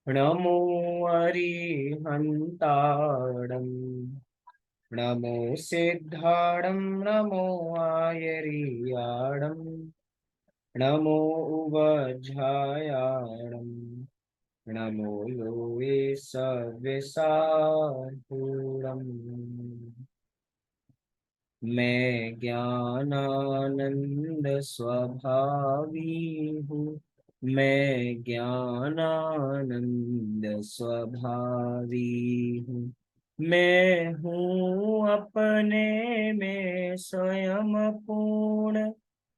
नमो अरिहन्ताणं नमो सिद्धाणं नमो आयर्याणं नमो उवझायाणं नमो योगे सव्यसाचूरम्। मैं ज्ञानानंद स्वभावी हूँ। मैं ज्ञानानंद स्वभावी हूँ। मैं हूँ अपने में स्वयं पूर्ण,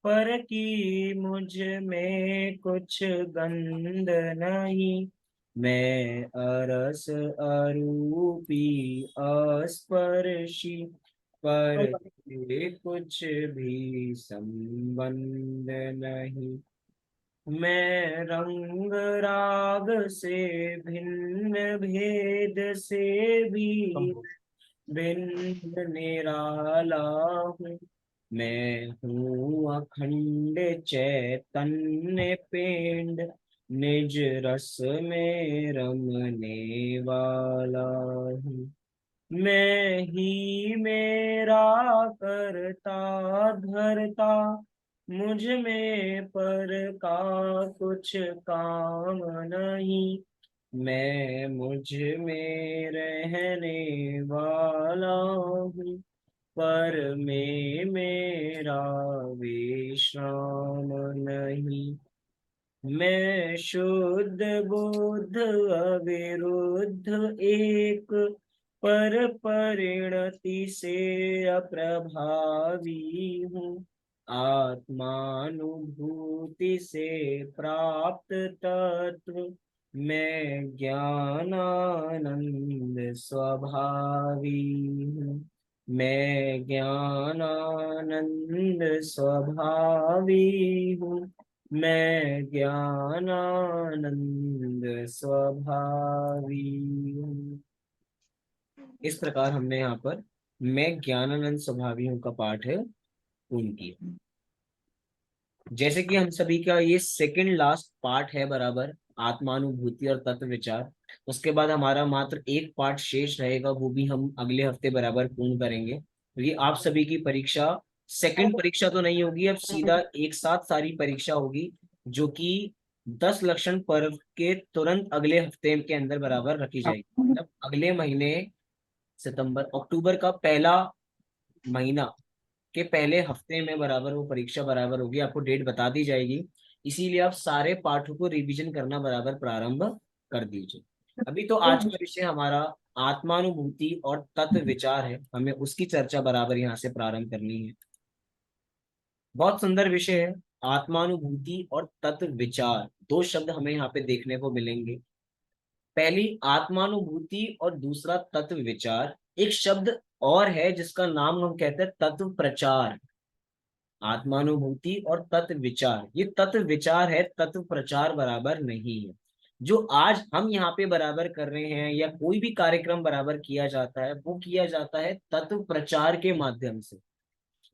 पर की मुझ में कुछ गंध नहीं। मैं अरस अरूपी अस्पर्शी, पर ये कुछ भी संबंध नहीं। मैं रंग राग से भिन्न, भेद से भी भिन्न निराला हूँ। मैं हूँ अखंड चैतन्य पिंड, निज रस में रमने वाला हूँ। मैं ही मेरा करता धरता, मुझ में पर का कुछ काम नहीं। मैं मुझ में रहने वाला हूँ, पर में मेरा विश्राम नहीं। मैं शुद्ध बुद्ध अविरुद्ध एक, पर परिणति से अप्रभावी हूँ। आत्मानुभूति से प्राप्त तत्व, मैं ज्ञानानंद स्वभावी हूँ। मैं ज्ञानानंद स्वभावी हूँ। मैं ज्ञानानंद स्वभावी हूँ। इस प्रकार हमने यहाँ पर मैं ज्ञानानंद स्वभावी हूँ का पाठ है पूर्ण किया। जैसे कि हम सभी का ये सेकंड लास्ट पार्ट है बराबर, आत्मानुभूति और तत्व विचार। उसके बाद हमारा मात्र एक पार्ट शेष रहेगा, वो भी हम अगले हफ्ते बराबर पूर्ण करेंगे। तो ये आप सभी की परीक्षा, सेकंड परीक्षा तो नहीं होगी, अब सीधा एक साथ सारी परीक्षा होगी, जो कि 10 लक्षण पर्व के तुरंत अगले हफ्ते के अंदर बराबर रखी जाएगी। मतलब अगले महीने सितंबर अक्टूबर का पहला महीना के पहले हफ्ते में बराबर वो परीक्षा बराबर होगी, आपको डेट बता दी जाएगी। इसीलिए आप सारे पाठों को रिवीजन करना बराबर प्रारंभ कर दीजिए। अभी तो आज का विषय हमारा आत्मानुभूति और तत्व विचार है, हमें उसकी चर्चा बराबर यहाँ से प्रारंभ करनी है। बहुत सुंदर विषय है, आत्मानुभूति और तत्व विचार, दो शब्द हमें यहाँ पे देखने को मिलेंगे। पहली आत्मानुभूति और दूसरा तत्व विचार। एक शब्द और है जिसका नाम हम कहते हैं तत्व प्रचार। आत्मानुभूति और तत्व विचार, ये तत्व विचार है, तत्व प्रचार बराबर नहीं है। जो आज हम यहाँ पे बराबर कर रहे हैं या कोई भी कार्यक्रम बराबर किया जाता है, वो किया जाता है तत्व प्रचार के माध्यम से,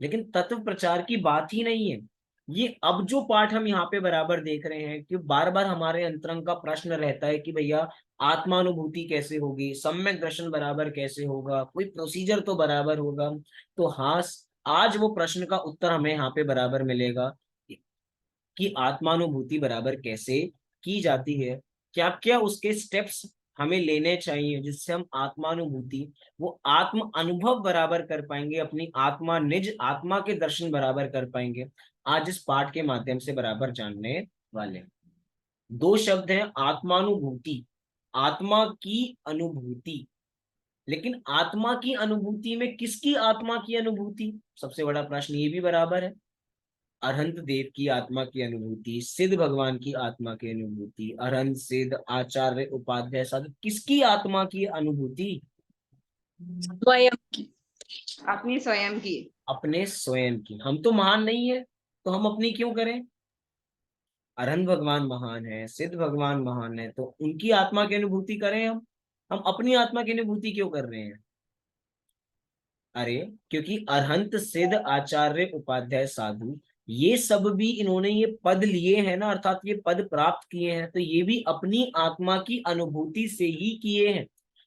लेकिन तत्व प्रचार की बात ही नहीं है ये। अब जो पाठ हम यहाँ पे बराबर देख रहे हैं कि बार बार हमारे अंतरंग का प्रश्न रहता है कि भैया आत्मानुभूति कैसे होगी, सम्यक दर्शन बराबर कैसे होगा, कोई प्रोसीजर तो बराबर होगा। तो हाँ, आज वो प्रश्न का उत्तर हमें यहाँ पे बराबर मिलेगा कि आत्मानुभूति बराबर कैसे की जाती है, क्या क्या उसके स्टेप्स हमें लेने चाहिए जिससे हम आत्मानुभूति, वो आत्म अनुभव बराबर कर पाएंगे, अपनी आत्मा निज आत्मा के दर्शन बराबर कर पाएंगे। आज इस पाठ के माध्यम से बराबर जानने वाले हैं। दो शब्द हैं, आत्मानुभूति, आत्मा की अनुभूति। लेकिन आत्मा की अनुभूति में किसकी आत्मा की अनुभूति, सबसे बड़ा प्रश्न ये भी बराबर है। अरहंत देव की आत्मा की अनुभूति, सिद्ध भगवान की आत्मा की अनुभूति, अरहंत सिद्ध आचार्य उपाध्याय साधु, किसकी आत्मा की अनुभूति? स्वयं की, अपनी स्वयं की। अपने स्वयं की। हम तो महान नहीं है, तो हम अपनी क्यों करें? अरहंत भगवान महान है, सिद्ध भगवान महान है, तो उनकी आत्मा की अनुभूति करें हम अपनी आत्मा की अनुभूति क्यों कर रहे हैं? अरे, क्योंकि अरहंत सिद्ध आचार्य उपाध्याय साधु ये सब भी इन्होंने ये पद लिए हैं ना, अर्थात ये पद प्राप्त किए हैं, तो ये भी अपनी आत्मा की अनुभूति से ही किए हैं।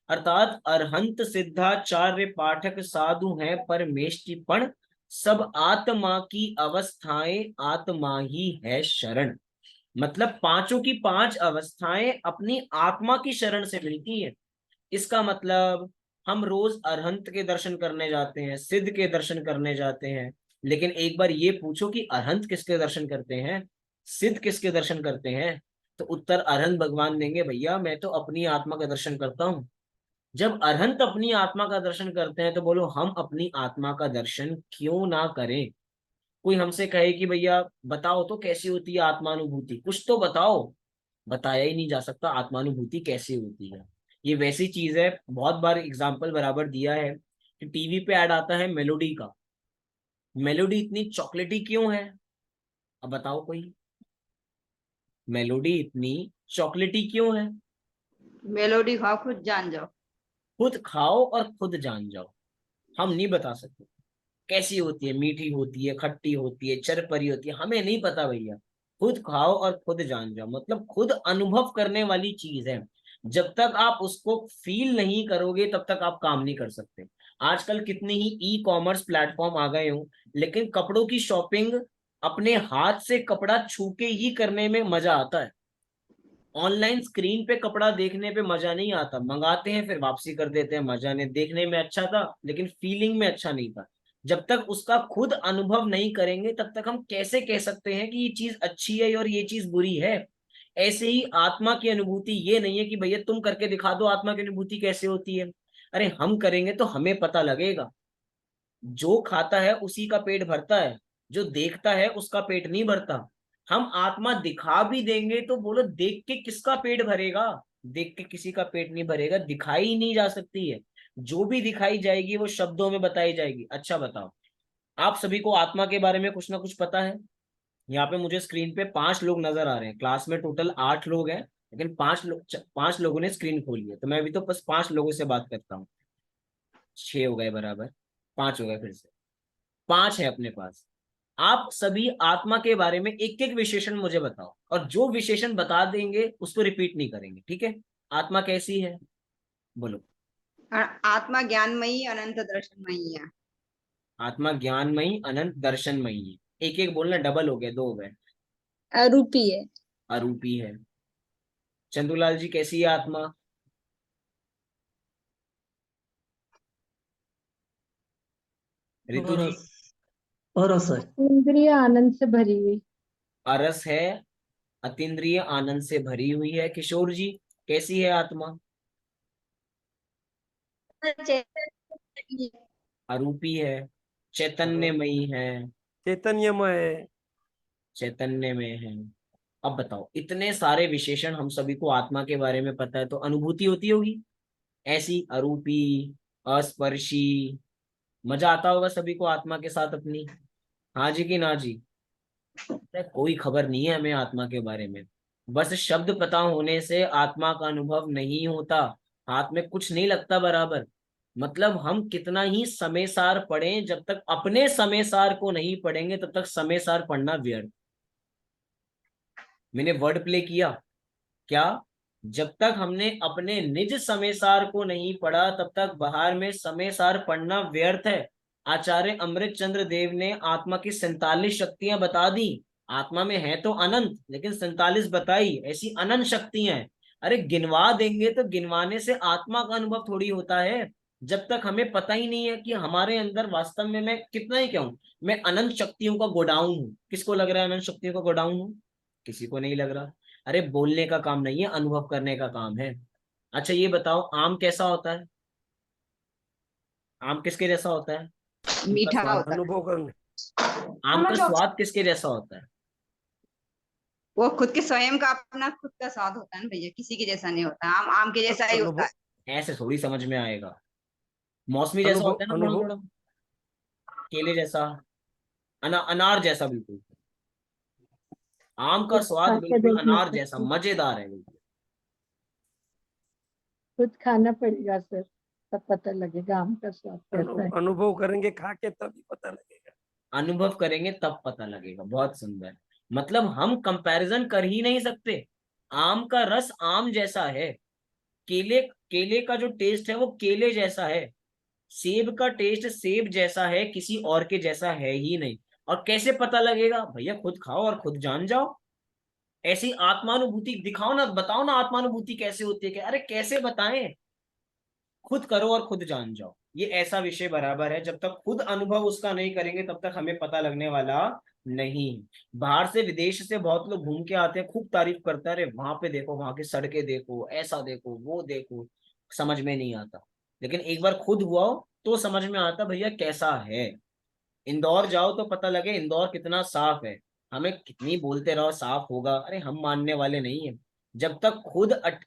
अर्थात अरहंत सिद्धाचार्य पाठक साधु हैं परमेष्टिपण, सब आत्मा की अवस्थाएं आत्मा ही है शरण। मतलब पांचों की पांच अवस्थाएं अपनी आत्मा की शरण से मिलती हैं। इसका मतलब हम रोज अरहंत के दर्शन करने जाते हैं, सिद्ध के दर्शन करने जाते हैं, लेकिन एक बार ये पूछो कि अरहंत किसके दर्शन करते हैं, सिद्ध किसके दर्शन करते हैं, तो उत्तर अरहंत भगवान देंगे, भैया मैं तो अपनी आत्मा का दर्शन करता हूँ। जब अरहंत अपनी आत्मा का दर्शन करते हैं तो बोलो हम अपनी आत्मा का दर्शन क्यों ना करें। कोई हमसे कहे कि भैया बताओ तो कैसी होती है आत्मानुभूति, कुछ तो बताओ, बताया ही नहीं जा सकता आत्मानुभूति कैसे होती है। ये वैसी चीज है, बहुत बार एग्जाम्पल बराबर दिया है कि टीवी पे ऐड आता है मेलोडी का, मेलोडी इतनी चॉकलेटी क्यों है, अब बताओ कोई, मेलोडी इतनी चॉकलेटी क्यों है। मेलोडी खाओ खुद जान जाओ। खुद खाओ और खुद जान जाओ, हम नहीं बता सकते कैसी होती है, मीठी होती है, खट्टी होती है, चरपरी होती है, हमें नहीं पता भैया। खुद खाओ और खुद जान जाओ, मतलब खुद अनुभव करने वाली चीज है। जब तक आप उसको फील नहीं करोगे तब तक आप काम नहीं कर सकते। आजकल कितने ही ई कॉमर्स प्लेटफॉर्म आ गए हों, लेकिन कपड़ों की शॉपिंग अपने हाथ से कपड़ा छू के ही करने में मजा आता है। ऑनलाइन स्क्रीन पे कपड़ा देखने पे मजा नहीं आता, मंगाते हैं फिर वापसी कर देते हैं, मजा नहीं, देखने में अच्छा था लेकिन फीलिंग में अच्छा नहीं था। जब तक उसका खुद अनुभव नहीं करेंगे तब तक हम कैसे कह सकते हैं कि ये चीज अच्छी है और ये चीज बुरी है। ऐसे ही आत्मा की अनुभूति ये नहीं है कि भैया तुम करके दिखा दो आत्मा की अनुभूति कैसे होती है। अरे हम करेंगे तो हमें पता लगेगा। जो खाता है उसी का पेट भरता है, जो देखता है उसका पेट नहीं भरता। हम आत्मा दिखा भी देंगे तो बोलो देख के किसका पेट भरेगा, देख के किसी का पेट नहीं भरेगा, दिखाई ही नहीं जा सकती है। जो भी दिखाई जाएगी वो शब्दों में बताई जाएगी। अच्छा बताओ, आप सभी को आत्मा के बारे में कुछ ना कुछ पता है। यहाँ पे मुझे स्क्रीन पे 5 लोग नजर आ रहे हैं, क्लास में टोटल 8 लोग हैं, लेकिन 5 लोगों ने स्क्रीन खोली है, तो मैं अभी तो बस 5 लोगों से बात करता हूँ। 6 हो गए बराबर, 5 हो गए फिर से, 5 है अपने पास। आप सभी आत्मा के बारे में एक एक विशेषण मुझे बताओ, और जो विशेषण बता देंगे उसको रिपीट नहीं करेंगे, ठीक है। आत्मा कैसी है, बोलो। आत्मा ज्ञानमयी अनंत दर्शनमयी है। आत्मा ज्ञानमयी अनंत दर्शनमयी है, एक एक बोलना, डबल हो गए, 2 हो गए। अरूपी है। अरूपी है। चंदूलाल जी कैसी है आत्मा। रितु जी। औरस औरस है। इंद्रिय आनंद से भरी हुई। अरस है, अतीन्द्रिय आनंद से भरी हुई है। किशोर जी कैसी है आत्मा। अरूपी है, चैतन्यमयी है, चैतन्यमय है। चैतन्य में है। अब बताओ, इतने सारे विशेषण हम सभी को आत्मा के बारे में पता है, तो अनुभूति होती होगी ऐसी अरूपी, अस्पर्शी। मजा आता होगा सभी को आत्मा के साथ अपनी। हाँ जी कि ना जी। कोई खबर नहीं है हमें आत्मा के बारे में, बस शब्द पता होने से आत्मा का अनुभव नहीं होता। हाथ में कुछ नहीं लगता बराबर। मतलब हम कितना ही समय सार पढ़ें, जब तक अपने समय सार को नहीं पढ़ेंगे तब तक समय सार पढ़ना व्यर्थ। मैंने वर्ड प्ले किया क्या। जब तक हमने अपने निज समय सार को नहीं पढ़ा तब तक बाहर में समय सार पढ़ना व्यर्थ है। आचार्य अमृत चंद्र देव ने आत्मा की 47 शक्तियां बता दी। आत्मा में है तो अनंत, लेकिन 47 बताई, ऐसी अनंत शक्तियां हैं। अरे गिनवा देंगे तो गिनवाने से आत्मा का अनुभव थोड़ी होता है। जब तक हमें पता ही नहीं है कि हमारे अंदर वास्तव में मैं कितना ही क्या हूं। मैं अनंत शक्तियों का गोडाउन हूँ। किसको लग रहा है अनंत शक्तियों का गोडाउन हूँ, किसी को नहीं लग रहा। अरे बोलने का काम नहीं है, अनुभव करने का काम है। अच्छा ये बताओ, आम कैसा होता है, आम किसके जैसा होता है। आम का मीठा स्वाद, होता है। अनुभव करने। आम का स्वाद किसके जैसा होता है। वो खुद के स्वयं का अपना खुद का स्वाद होता है ना भैया, किसी के जैसा नहीं होता। आम आम के जैसा ही होता अनुभव है। ऐसे थोड़ी समझ में आएगा। मौसमी जैसा अनुभव होता है ना थोड़ा अनुभव थोड़ा, केले जैसा, अनार जैसा बिल्कुल। आम का खुद स्वाद खा के बिल्कुल देखना अनार जैसा पड़ता, मजेदार है बिल्कुल। खुद खाना पड़ेगा सर, तब पता लगेगा आम का स्वाद कैसा है। अनुभव करेंगे खा के तभी पता लगेगा। अनुभव करेंगे तब पता लगेगा। बहुत सुंदर। मतलब हम कंपैरिजन कर ही नहीं सकते। आम का रस आम जैसा है, केले केले का जो टेस्ट है वो केले जैसा है, सेब का टेस्ट सेब जैसा है, किसी और के जैसा है ही नहीं। और कैसे पता लगेगा भैया? खुद खाओ और खुद जान जाओ। ऐसी आत्मानुभूति दिखाओ ना, बताओ ना आत्मानुभूति कैसे होती है। क्या अरे कैसे बताएं? खुद करो और खुद जान जाओ। ये ऐसा विषय बराबर है, जब तक खुद अनुभव उसका नहीं करेंगे तब तक हमें पता लगने वाला नहीं। बाहर से विदेश से बहुत लोग घूम के आते हैं, खूब तारीफ करते हैं, अरे वहां पे देखो, वहां की सड़कें देखो, ऐसा देखो, वो देखो। समझ में नहीं आता। लेकिन एक बार खुद हुआ हो तो समझ में आता भैया कैसा है। इंदौर जाओ तो पता लगे इंदौर कितना साफ है। हमें कितनी बोलते रहो साफ होगा, अरे हम मानने वाले नहीं है। जब तक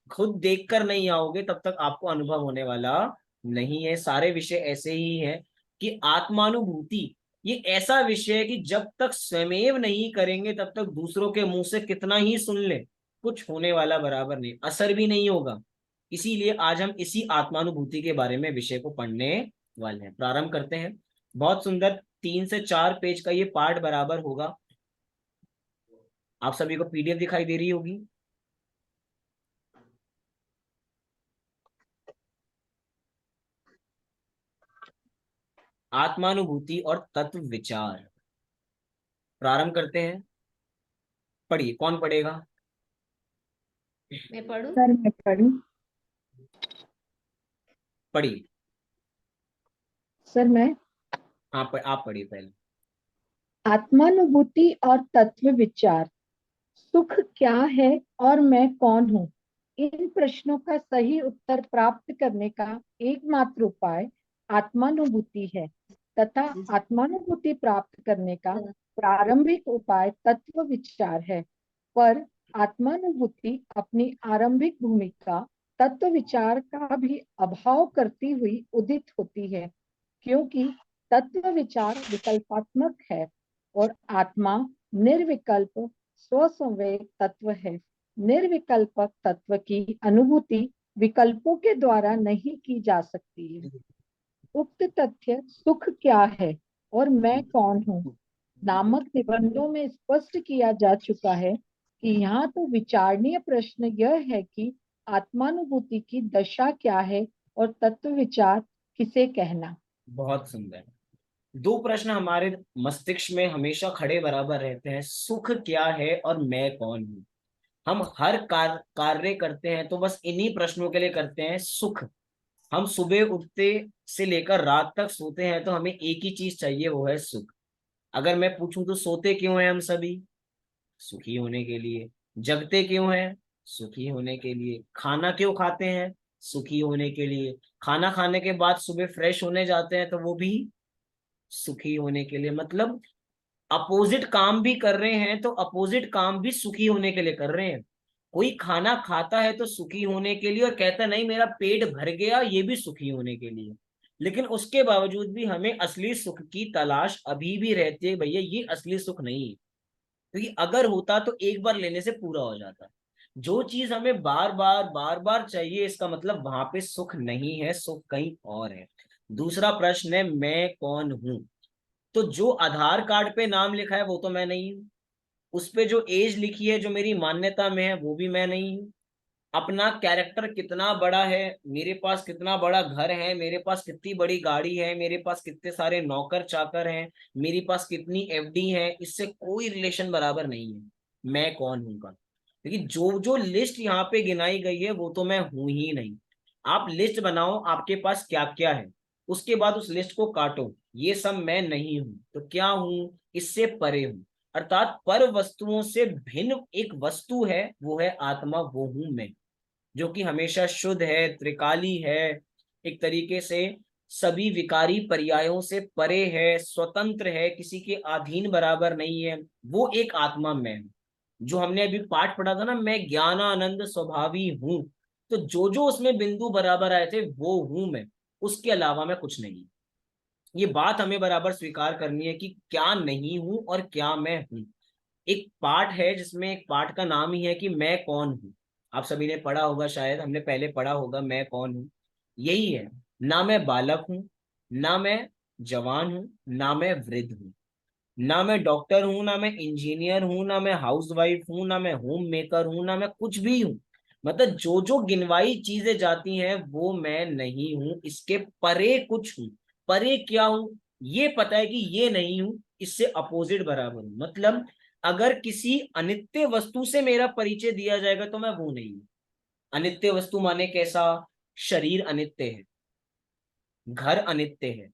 खुद देख कर नहीं आओगे तब तक आपको अनुभव होने वाला नहीं है। सारे विषय ऐसे ही है कि आत्मानुभूति ये ऐसा विषय है कि जब तक स्वयमेव नहीं करेंगे तब तक दूसरों के मुंह से कितना ही सुन ले, कुछ होने वाला बराबर नहीं, असर भी नहीं होगा। इसीलिए आज हम इसी आत्मानुभूति के बारे में विषय को पढ़ने वाले हैं। प्रारंभ करते हैं। बहुत सुंदर। 3 से 4 पेज का ये पार्ट बराबर होगा। आप सभी को पीडीएफ दिखाई दे रही होगी। आत्मानुभूति और तत्व विचार। प्रारंभ करते हैं। पढ़िए, कौन पढ़ेगा? मैं पढ़ूं? सर मैं पढ़ूं? पढ़िए। सर मैं। आप पढ़िए पहले। आत्मानुभूति और तत्व विचार। सुख क्या है और मैं कौन हूँ? इन प्रश्नों का सही उत्तर प्राप्त करने का एकमात्र उपाय आत्मानुभूति है तथा आत्मानुभूति प्राप्त करने का प्रारंभिक उपाय तत्व विचार है। पर आत्मानुभूति अपनी आरंभिक भूमिका तत्व विचार का भी अभाव करती हुई उदित होती है, क्योंकि तत्व विचार विकल्पात्मक है और आत्मा निर्विकल्प स्वसंवेग तत्व है। निर्विकल्पक तत्व की अनुभूति विकल्पों के द्वारा नहीं की जा सकती है। उक्त तथ्य सुख क्या है और मैं कौन हूँ नामक निबंधों में स्पष्ट किया जा चुका है कि यहाँ तो विचारणीय प्रश्न यह है कि आत्मानुभूति की दशा क्या है और तत्व विचार किसे कहना। बहुत सुंदर। दो प्रश्न हमारे मस्तिष्क में हमेशा खड़े बराबर रहते हैं, सुख क्या है और मैं कौन हूँ। हम हर कार्य करते हैं तो बस इन्हीं प्रश्नों के लिए करते हैं। सुख, हम सुबह उठते से लेकर रात तक सोते हैं तो हमें एक ही चीज चाहिए, वो है सुख। अगर मैं पूछूं तो सोते क्यों हैं हम सभी? सुखी होने के लिए। जगते क्यों हैं? सुखी होने के लिए। खाना क्यों खाते हैं? सुखी होने के लिए। खाना खाने के बाद सुबह फ्रेश होने जाते हैं तो वो भी सुखी होने के लिए। मतलब अपोजिट काम भी कर रहे हैं तो अपोजिट काम भी सुखी होने के लिए कर रहे हैं। कोई खाना खाता है तो सुखी होने के लिए और कहता है नहीं मेरा पेट भर गया, ये भी सुखी होने के लिए। लेकिन उसके बावजूद भी हमें असली सुख की तलाश अभी भी रहती है। भैया ये असली सुख नहीं है, क्योंकि अगर होता तो एक बार लेने से पूरा हो जाता। जो चीज हमें बार बार चाहिए, इसका मतलब वहां पे सुख नहीं है, सुख कहीं और है। दूसरा प्रश्न है मैं कौन हूं। तो जो आधार कार्ड पे नाम लिखा है वो तो मैं नहीं हूँ। उस पे जो एज लिखी है, जो मेरी मान्यता में है, वो भी मैं नहीं हूँ। अपना कैरेक्टर कितना बड़ा है, मेरे पास कितना बड़ा घर है, मेरे पास कितनी बड़ी गाड़ी है, मेरे पास कितने सारे नौकर चाकर हैं, मेरे पास कितनी एफडी है, इससे कोई रिलेशन बराबर नहीं है मैं कौन हूँ का। क्योंकि जो जो लिस्ट यहाँ पे गिनाई गई है वो तो मैं हूं ही नहीं। आप लिस्ट बनाओ आपके पास क्या क्या है, उसके बाद उस लिस्ट को काटो, ये सब मैं नहीं हूं तो क्या हूं? इससे परे हूं। अर्थात पर वस्तुओं से भिन्न एक वस्तु है, वो है आत्मा, वो हूं मैं। जो कि हमेशा शुद्ध है, त्रिकाली है, एक तरीके से सभी विकारी पर्यायों से परे है, स्वतंत्र है, किसी के अधीन बराबर नहीं है। वो एक आत्मा में है। जो हमने अभी पाठ पढ़ा था ना, मैं ज्ञानानंद स्वभावी हूँ, तो जो जो उसमें बिंदु बराबर आए थे वो हूं मैं। उसके अलावा मैं कुछ नहीं। ये बात हमें बराबर स्वीकार करनी है कि क्या नहीं हूं और क्या मैं हूं। एक पाठ है जिसमें एक पाठ का नाम ही है कि मैं कौन हूँ। आप सभी ने पढ़ा होगा, शायद हमने पहले पढ़ा होगा, मैं कौन हूँ। यही है, ना मैं बालक हूँ, ना मैं जवान हूँ, ना मैं वृद्ध हूँ। ना मैं डॉक्टर हूं, ना मैं इंजीनियर हूं, ना मैं हाउसवाइफ हूं, ना मैं होम मेकर हूं, ना मैं कुछ भी हूं। मतलब जो जो गिनवाई चीजें जाती हैं वो मैं नहीं हूं, इसके परे कुछ हूं। परे क्या हूं ये पता है कि ये नहीं हूं, इससे अपोजिट बराबर हूं। मतलब अगर किसी अनित्य वस्तु से मेरा परिचय दिया जाएगा तो मैं वो नहीं हूं। अनित्य वस्तु माने कैसा? शरीर अनित्य है, घर अनित्य है,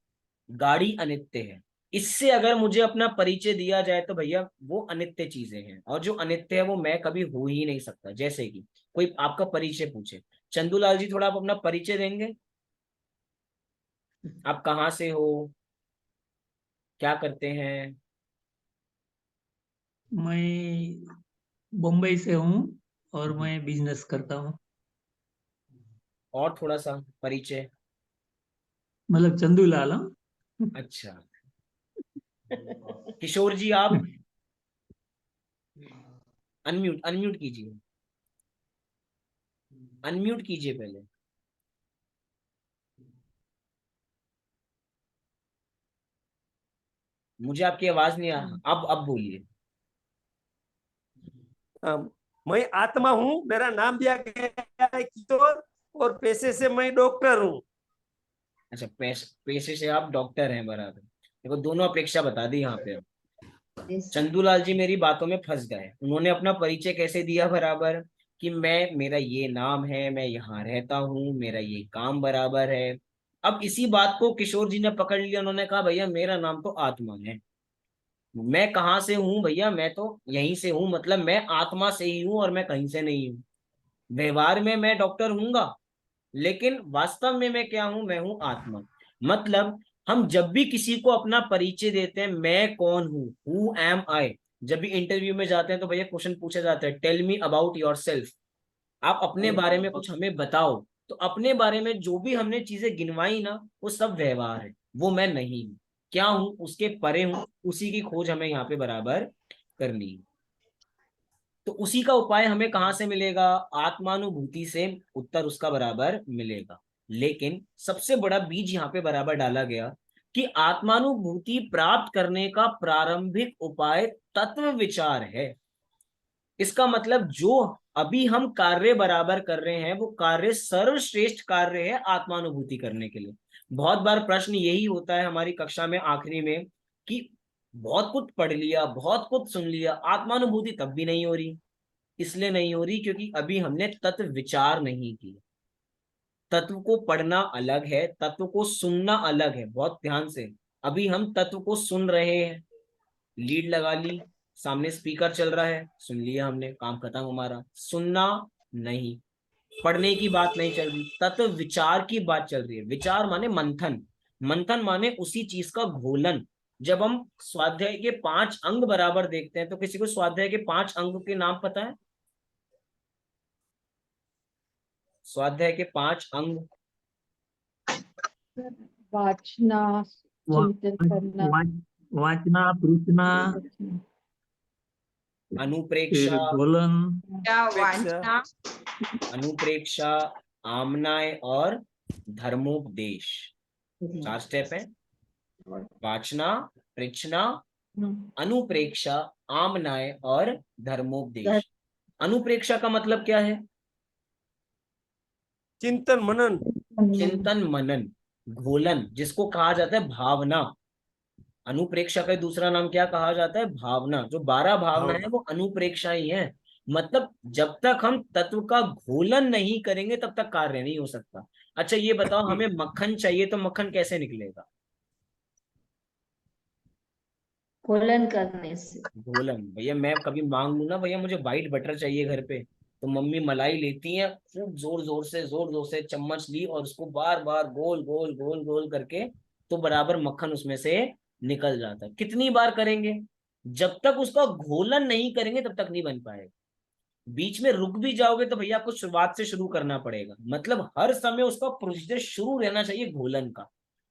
गाड़ी अनित्य है। इससे अगर मुझे अपना परिचय दिया जाए तो भैया वो अनित्य चीजें हैं, और जो अनित्य है वो मैं कभी हो ही नहीं सकता। जैसे कि कोई आपका परिचय पूछे, चंदूलाल जी थोड़ा आप अपना परिचय देंगे? आप कहाँ से हो, क्या करते हैं? मैं मुंबई से हूँ और हम्म, मैं बिजनेस करता हूँ। और थोड़ा सा परिचय। मतलब चंदूलाल, हाँ? अच्छा। किशोर जी आप अनम्यूट अनम्यूट कीजिए, अनम्यूट कीजिए पहले। मुझे आपकी आवाज नहीं आ, अब बोलिए। हाँ, मैं आत्मा हूँ, मेरा नाम दिया गया है किशोर, और पेशे से मैं डॉक्टर हूँ। अच्छा, पेशे से आप डॉक्टर हैं, बराबर। देखो दोनों अपेक्षा बता दी यहाँ पे। चंदूलाल जी मेरी बातों में फंस गए। उन्होंने अपना परिचय कैसे दिया बराबर, कि मैं, मेरा ये नाम है, मैं यहाँ रहता हूँ, मेरा ये काम बराबर है। अब इसी बात को किशोर जी ने पकड़ लिया, उन्होंने कहा भैया मेरा नाम तो आत्मा है। मैं कहाँ से हूँ भैया, मैं तो यहीं से हूँ, मतलब मैं आत्मा से ही हूँ और मैं कहीं से नहीं हूँ। व्यवहार में मैं डॉक्टर हूँगा, लेकिन वास्तव में मैं क्या हूं? मैं हूं आत्मा। मतलब हम जब भी किसी को अपना परिचय देते हैं, मैं कौन हूं, हु एम आई, जब भी इंटरव्यू में जाते हैं तो भैया क्वेश्चन पूछा जाता है, tell me about yourself, आप अपने बारे में कुछ हमें बताओ। तो अपने बारे में जो भी हमने चीजें गिनवाई ना, वो सब व्यवहार है, वो मैं नहीं हूं। क्या हूं? उसके परे हूं। उसी की खोज हमें यहाँ पे बराबर करनी है। तो उसी का उपाय हमें कहाँ से मिलेगा? आत्मानुभूति से उत्तर उसका बराबर मिलेगा। लेकिन सबसे बड़ा बीज यहाँ पे बराबर डाला गया कि आत्मानुभूति प्राप्त करने का प्रारंभिक उपाय तत्व विचार है। इसका मतलब जो अभी हम कार्य बराबर कर रहे हैं वो कार्य सर्वश्रेष्ठ कार्य है आत्मानुभूति करने के लिए। बहुत बार प्रश्न यही होता है हमारी कक्षा में आखिरी में, कि बहुत कुछ पढ़ लिया, बहुत कुछ सुन लिया, आत्मानुभूति तब भी नहीं हो रही। इसलिए नहीं हो रही क्योंकि अभी हमने तत्व विचार नहीं किया। तत्व को पढ़ना अलग है, तत्व को सुनना अलग है, बहुत ध्यान से। अभी हम तत्व को सुन रहे हैं, लीड लगा ली, सामने स्पीकर चल रहा है, सुन लिया हमने, काम खत्म हमारा। सुनना नहीं, पढ़ने की बात नहीं चल रही, तत्व विचार की बात चल रही है। विचार माने मंथन, मंथन माने उसी चीज का घोलन। जब हम स्वाध्याय के 5 अंग बराबर देखते हैं, तो किसी को स्वाध्याय के 5 अंग के नाम पता है? स्वाध्याय के 5 अंग। वाचना, वा, चिंतन करना, वा, वाचना, पृछना, अनुप्रेक्षा, फिर बोलन। क्या अपेक्षा। वांछना। अनुप्रेक्षा, आमनाय और धर्मोपदेश। 4 स्टेप है। वाचना, पृच्छना, अनुप्रेक्षा, आमनाय और धर्मोपदेश। अनुप्रेक्षा का मतलब क्या है? चिंतन मनन। चिंतन मनन, घोलन, जिसको कहा जाता है भावना। अनुप्रेक्षा का दूसरा नाम क्या कहा जाता है? भावना। जो 12 भावना है भावना। वो अनुप्रेक्षा ही है। मतलब जब तक हम तत्व का घोलन नहीं करेंगे तब तक कार्य नहीं हो सकता। अच्छा ये बताओ, हमें मक्खन चाहिए तो मक्खन कैसे निकलेगा? घोलन करने से। घोलन। भैया मैं कभी मांग लू ना, भैया मुझे व्हाइट बटर चाहिए घर पे, तो मम्मी मलाई लेती है, खूब जोर जोर से चम्मच ली और उसको बार बार गोल गोल गोल गोल करके, तो बराबर मक्खन उसमें से निकल जाता है। कितनी बार करेंगे? जब तक उसका घोलन नहीं करेंगे तब तक नहीं बन पाएगा। बीच में रुक भी जाओगे तो भैया आपको शुरुआत से शुरू करना पड़ेगा। मतलब हर समय उसका प्रोसीजर शुरू रहना चाहिए घोलन का।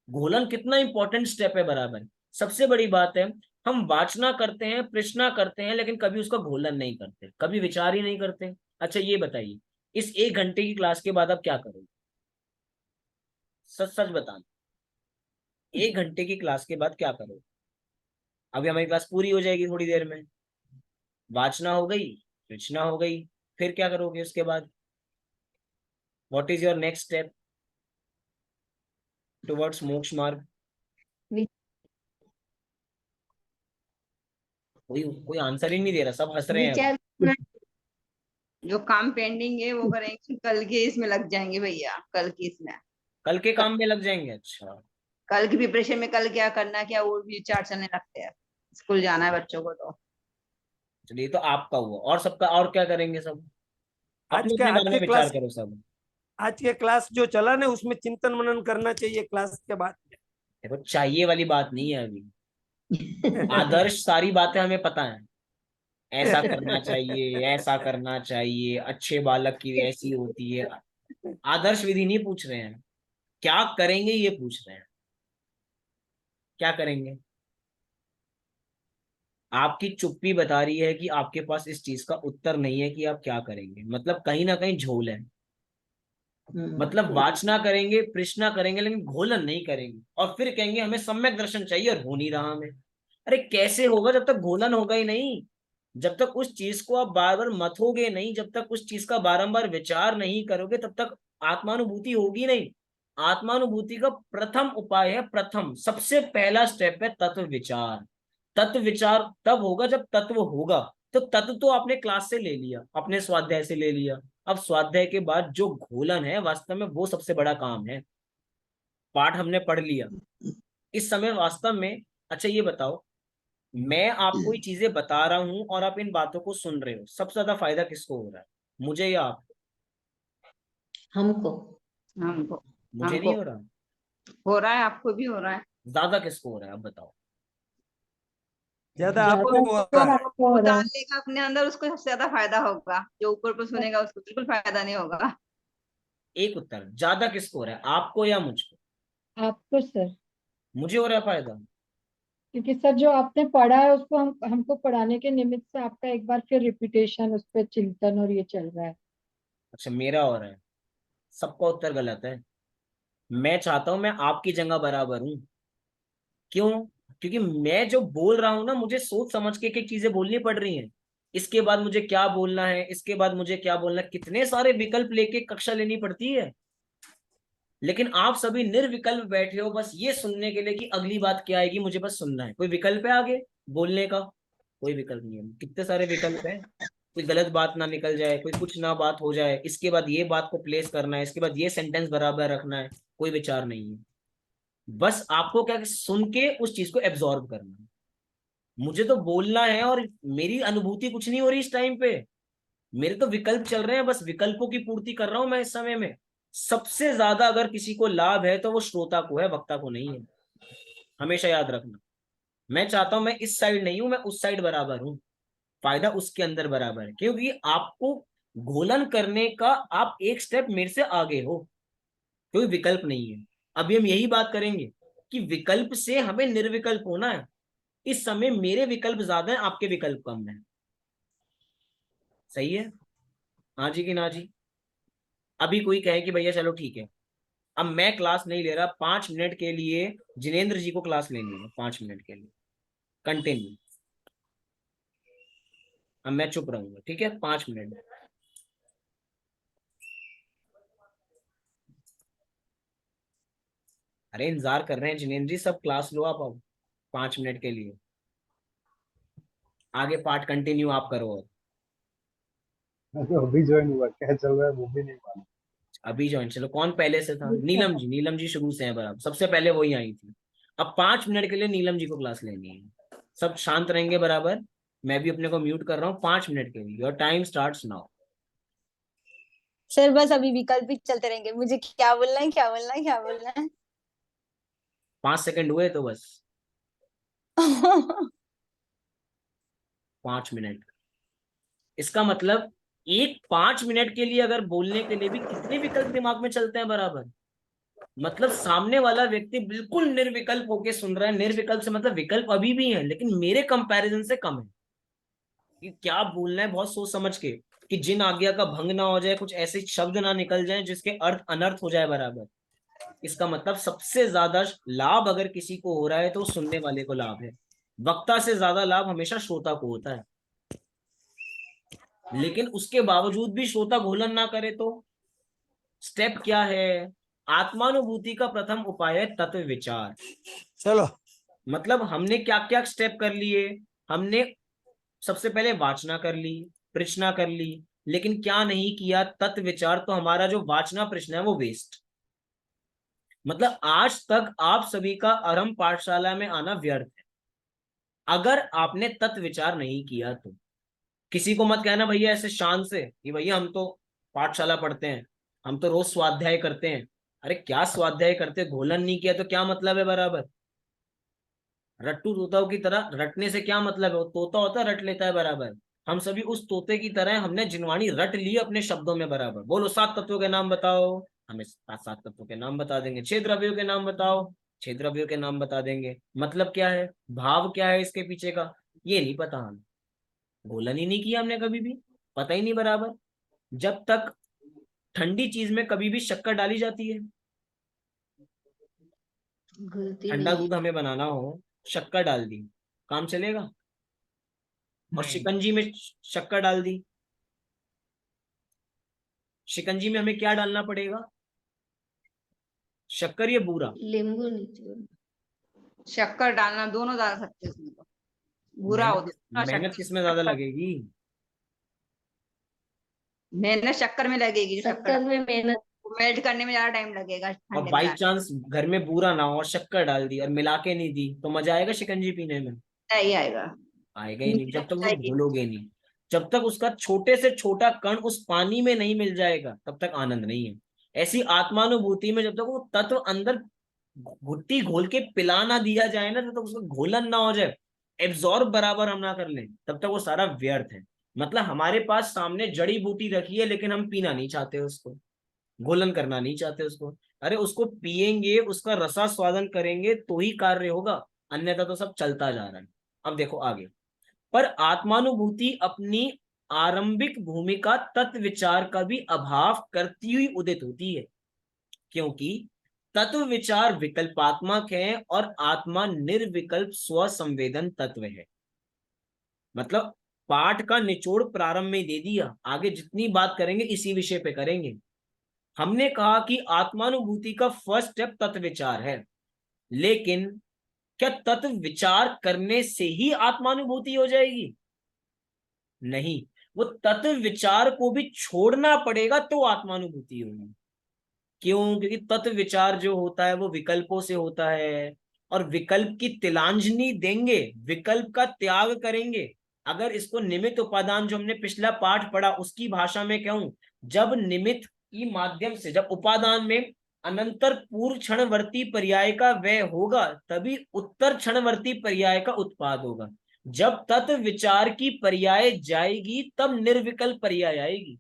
घोलन कितना इंपॉर्टेंट स्टेप है बराबर। सबसे बड़ी बात है, हम वाचना करते हैं, प्रश्ना करते हैं, लेकिन कभी उसका घोलन नहीं करते, कभी विचार ही नहीं करते। अच्छा ये बताइए, इस 1 घंटे की क्लास के बाद आप क्या करोगे? सच सच बताना, 1 घंटे की क्लास के बाद क्या करोगे? अभी हमारी क्लास पूरी हो जाएगी थोड़ी देर में, वाचना हो गई, रचना हो गई, फिर क्या करोगे उसके बाद? What is your next step towards मोक्ष मार्ग? कोई कोई आंसर ही नहीं दे रहा, सब हंस रहे हैं अभी। विचार जो काम पेंडिंग है वो करेंगे, कल के इसमें लग जाएंगे भैया, कल की इसमें, कल के काम में लग जाएंगे? अच्छा, कल की प्रिपरेशन में, कल क्या करना है, क्या वो भी विचार चलने लगते हैं। स्कूल जाना है बच्चों को तो। चलिए तो आपका हुआ, और सबका और क्या करेंगे सब? आज अपने के अपने आज बारे के में विचार क्लास करो सब। आज के क्लास जो चला ना उसमें चिंतन मनन करना चाहिए क्लास के बाद। देखो चाहिए वाली बात नहीं है अभी, आदर्श सारी बातें हमें पता है, ऐसा करना चाहिए, ऐसा करना चाहिए, अच्छे बालक की ऐसी होती है। आदर्श विधि नहीं पूछ रहे हैं, क्या करेंगे ये पूछ रहे हैं। क्या करेंगे? आपकी चुप्पी बता रही है कि आपके पास इस चीज का उत्तर नहीं है कि आप क्या करेंगे, मतलब कहीं ना कहीं झोल है। मतलब वाचना करेंगे, प्रश्ना करेंगे, लेकिन घोलन नहीं करेंगे, और फिर कहेंगे हमें सम्यक दर्शन चाहिए और हो नहीं रहा हमें। अरे कैसे होगा जब तक घोलन होगा ही नहीं, जब तक उस चीज को आप बार बार मथोगे नहीं, जब तक उस चीज का बारंबार विचार नहीं करोगे, तब तक आत्मानुभूति होगी नहीं। आत्मानुभूति का प्रथम उपाय है, प्रथम सबसे पहला स्टेप है तत्व विचार। तत्व विचार तब होगा जब तत्व होगा। तो तत्व तो आपने क्लास से ले लिया, अपने स्वाध्याय से ले लिया। अब स्वाध्याय के बाद जो घोलन है वास्तव में वो सबसे बड़ा काम है। पाठ हमने पढ़ लिया, इस समय वास्तव में, अच्छा ये बताओ, मैं आपको ये चीजें बता रहा हूं और आप इन बातों को सुन रहे हो, सबसे ज्यादा फायदा किसको हो रहा है, मुझे या आपको? हमको। हमको। मुझे हमको नहीं हो रहा। हो रहा है, आपको भी हो रहा है। ज्यादा किसको हो रहा है, अब बताओ। ज्यादा ज्यादा आपको हो तो रहा है। आपको हो रहा उतार है। लेगा अपने अंदर, उसको सबसे ज्यादा फायदा होगा। जो ऊपर पर सुनेगा उसको बिल्कुल फायदा नहीं होगा। एक उत्तर, ज्यादा किसको हो रहा है, आपको या मुझको? आपको सर, मुझे हो रहा है फायदा। क्योंकि सर जो आपने पढ़ा है उसको हम हमको पढ़ाने के निमित्त से आपका एक बार फिर रिपीटेशन, उस पर चिंतन और ये चल रहा है। अच्छा मेरा हो रहा है। सबका उत्तर गलत है। मैं चाहता हूं मैं आपकी जगह बराबर हूं। क्यों? क्योंकि मैं जो बोल रहा हूं ना, मुझे सोच समझ के एक चीजें बोलनी पड़ रही हैं। इसके बाद मुझे क्या बोलना है, इसके बाद मुझे क्या बोलना है, कितने सारे विकल्प लेके कक्षा लेनी पड़ती है। लेकिन आप सभी निर्विकल्प बैठे हो बस ये सुनने के लिए कि अगली बात क्या आएगी, मुझे बस सुनना है। कोई विकल्प है आगे बोलने का? कोई विकल्प नहीं है। कितने सारे विकल्प हैं, कोई गलत बात ना निकल जाए, कोई कुछ ना बात हो जाए, इसके बाद ये बात को प्लेस करना है, इसके बाद ये सेंटेंस बराबर रखना है, कोई विचार नहीं है। बस आपको क्या सुन के उस चीज को एब्जॉर्ब करना है। मुझे तो बोलना है और मेरी अनुभूति कुछ नहीं हो रही इस टाइम पे। मेरे तो विकल्प चल रहे हैं, बस विकल्पों की पूर्ति कर रहा हूं मैं इस समय में। सबसे ज्यादा अगर किसी को लाभ है तो वो श्रोता को है, वक्ता को नहीं है। हमेशा याद रखना। मैं चाहता हूं मैं इस साइड नहीं हूं, मैं उस साइड बराबर हूं। फायदा उसके अंदर बराबर है, क्योंकि आपको घोलन करने का आप एक स्टेप मेरे से आगे हो। कोई विकल्प नहीं है। अभी हम यही बात करेंगे कि विकल्प से हमें निर्विकल्प होना है। इस समय मेरे विकल्प ज्यादा हैं, आपके विकल्प कम है। सही है? हाँ जी कि ना जी? अभी कोई कहे कि भैया चलो ठीक है, अब मैं क्लास नहीं ले रहा, 5 मिनट के लिए जिनेंद्र जी को क्लास लेनी है, 5 मिनट के लिए कंटिन्यू। अब मैं चुप रहूंगा, ठीक है, 5 मिनट। अरे इंतजार कर रहे हैं जिनेंद्र जी, सब क्लास लो आप अब 5 मिनट के लिए। आगे पार्ट कंटिन्यू आप करो। और मैं तो अभी ज्वाइन हुआ, क्या चल रहा है वो भी नहीं मालूम। अभी ज्वाइन, चलो कौन पहले से था? नीलम जी, नीलम जी शुरू से हैं बराबर, सबसे पहले वही आई थी। अब 5 मिनट के लिए नीलम जी को क्लास लेनी है। सब शांत रहेंगे बराबर। मैं भी अपने को म्यूट कर रहा हूँ 5 मिनट के लिए। Your time starts now. Sir बस अभी विकल्प ही चलते रहेंगे, मुझे क्या बोलना है, क्या बोलना है, क्या बोलना है। 5 सेकंड हुए तो बस। 5 मिनट, इसका मतलब एक 5 मिनट के लिए अगर बोलने के लिए भी कितने विकल्प दिमाग में चलते हैं बराबर। मतलब सामने वाला व्यक्ति बिल्कुल निर्विकल्प होके सुन रहा है। निर्विकल्प से मतलब विकल्प अभी भी है लेकिन मेरे कंपैरिजन से कम है। कि क्या बोलना है बहुत सोच समझ के, कि जिन आज्ञा का भंग ना हो जाए, कुछ ऐसे शब्द ना निकल जाए जिसके अर्थ अनर्थ हो जाए बराबर। इसका मतलब सबसे ज्यादा लाभ अगर किसी को हो रहा है तो सुनने वाले को लाभ है। वक्ता से ज्यादा लाभ हमेशा श्रोता को होता है, लेकिन उसके बावजूद भी श्रोता घोलन ना करे तो स्टेप क्या है? आत्मानुभूति का प्रथम उपाय है तत्व विचार। चलो मतलब हमने क्या क्या स्टेप कर लिए? हमने सबसे पहले वाचना कर ली, प्रश्ना कर ली, लेकिन क्या नहीं किया? तत्व विचार। तो हमारा जो वाचना प्रश्न है वो वेस्ट। मतलब आज तक आप सभी का आरंभ पाठशाला में आना व्यर्थ है अगर आपने तत्व विचार नहीं किया तो। किसी को मत कहना भैया ऐसे शान से कि भैया हम तो पाठशाला पढ़ते हैं, हम तो रोज स्वाध्याय करते हैं। अरे क्या स्वाध्याय करते, घोलन नहीं किया तो क्या मतलब है? बराबर रट्टू तोताओं की तरह रटने से क्या मतलब है? वो तोता होता है, रट लेता है बराबर। हम सभी उस तोते की तरह हैं, हमने जिनवाणी रट ली अपने शब्दों में बराबर। बोलो 7 तत्वों के नाम बताओ, हमें 7 तत्वों के नाम बता देंगे। 6 द्रव्यों के नाम बताओ, 6 द्रव्यों के नाम बता देंगे। मतलब क्या है, भाव क्या है इसके पीछे का, ये नहीं पता हमें। घोलन ही नहीं किया हमने कभी भी, पता ही नहीं बराबर। जब तक ठंडी चीज में कभी भी शक्कर डाली जाती है, घुलती ठंडा नहीं दूध हमें बनाना हो, शक्कर डाल दी, काम चलेगा? और नहीं। शिकंजी में शक्कर डाल दी, शिकंजी में हमें क्या डालना पड़ेगा? शक्कर या बूरा? है, नींबू निचोड़। शक्कर डालना, दोनों डाल सकते हैं उसमें तो, बुरा हो तो मेहनत किसमें ज्यादा लगेगी? मेहनत शक्कर में लगेगी, जो शक्कर शक्कर में मेहनत। मेल्ट करने में ज्यादा टाइम लगेगा और ठंडे में बाई डालने चांस घर में बूरा ना हो और शक्कर डाल दी और मिला के नहीं दी, तो मजा आएगा शिकंजी पीने में? में। नहीं आएगा। आएगा ही नहीं, जब तक वो आएगी। घोलोगे नहीं। जब तक उसका छोटे से छोटा कण उस पानी में नहीं मिल जाएगा तब तक आनंद नहीं है। ऐसी आत्मानुभूति में जब तक वो तत्व अंदर घुट्टी घोल के पिला ना दिया जाए ना, तब तक उसका घोलन ना हो जाए, एब्जॉर्ब बराबर हम ना कर लें, तब तक वो सारा व्यर्थ है। मतलब हमारे पास सामने जड़ी बूटी रखी है लेकिन हम पीना नहीं चाहते उसको, घोलन करना नहीं चाहते उसको। अरे उसको पिएंगे, उसका रसा स्वादन करेंगे तो ही कार्य होगा, अन्यथा तो सब चलता जा रहा है। अब देखो आगे। पर आत्मानुभूति अपनी आरंभिक भूमिका तत्व विचार का भी अभाव करती हुई उदित होती है, क्योंकि तत्व विचार विकल्पात्मक है और आत्मा निर्विकल्प स्व संवेदन तत्व है। मतलब पाठ का निचोड़ प्रारंभ में दे दिया, आगे जितनी बात करेंगे इसी विषय पे करेंगे। हमने कहा कि आत्मानुभूति का फर्स्ट स्टेप तत्व विचार है, लेकिन क्या तत्व विचार करने से ही आत्मानुभूति हो जाएगी? नहीं, वो तत्व विचार को भी छोड़ना पड़ेगा तो आत्मानुभूति होगी। क्यों? क्योंकि तत्व विचार जो होता है वो विकल्पों से होता है, और विकल्प की तिलांजलि देंगे, विकल्प का त्याग करेंगे। अगर इसको निमित्त उपादान जो हमने पिछला पाठ पढ़ा उसकी भाषा में कहूं, जब निमित्त की माध्यम से, जब उपादान में अनंतर पूर्व क्षणवर्ती पर्याय का व्यय होगा तभी उत्तर क्षणवर्ती पर्याय का उत्पाद होगा। जब तत्व विचार की पर्याय जाएगी तब निर्विकल्प पर्याय आएगी।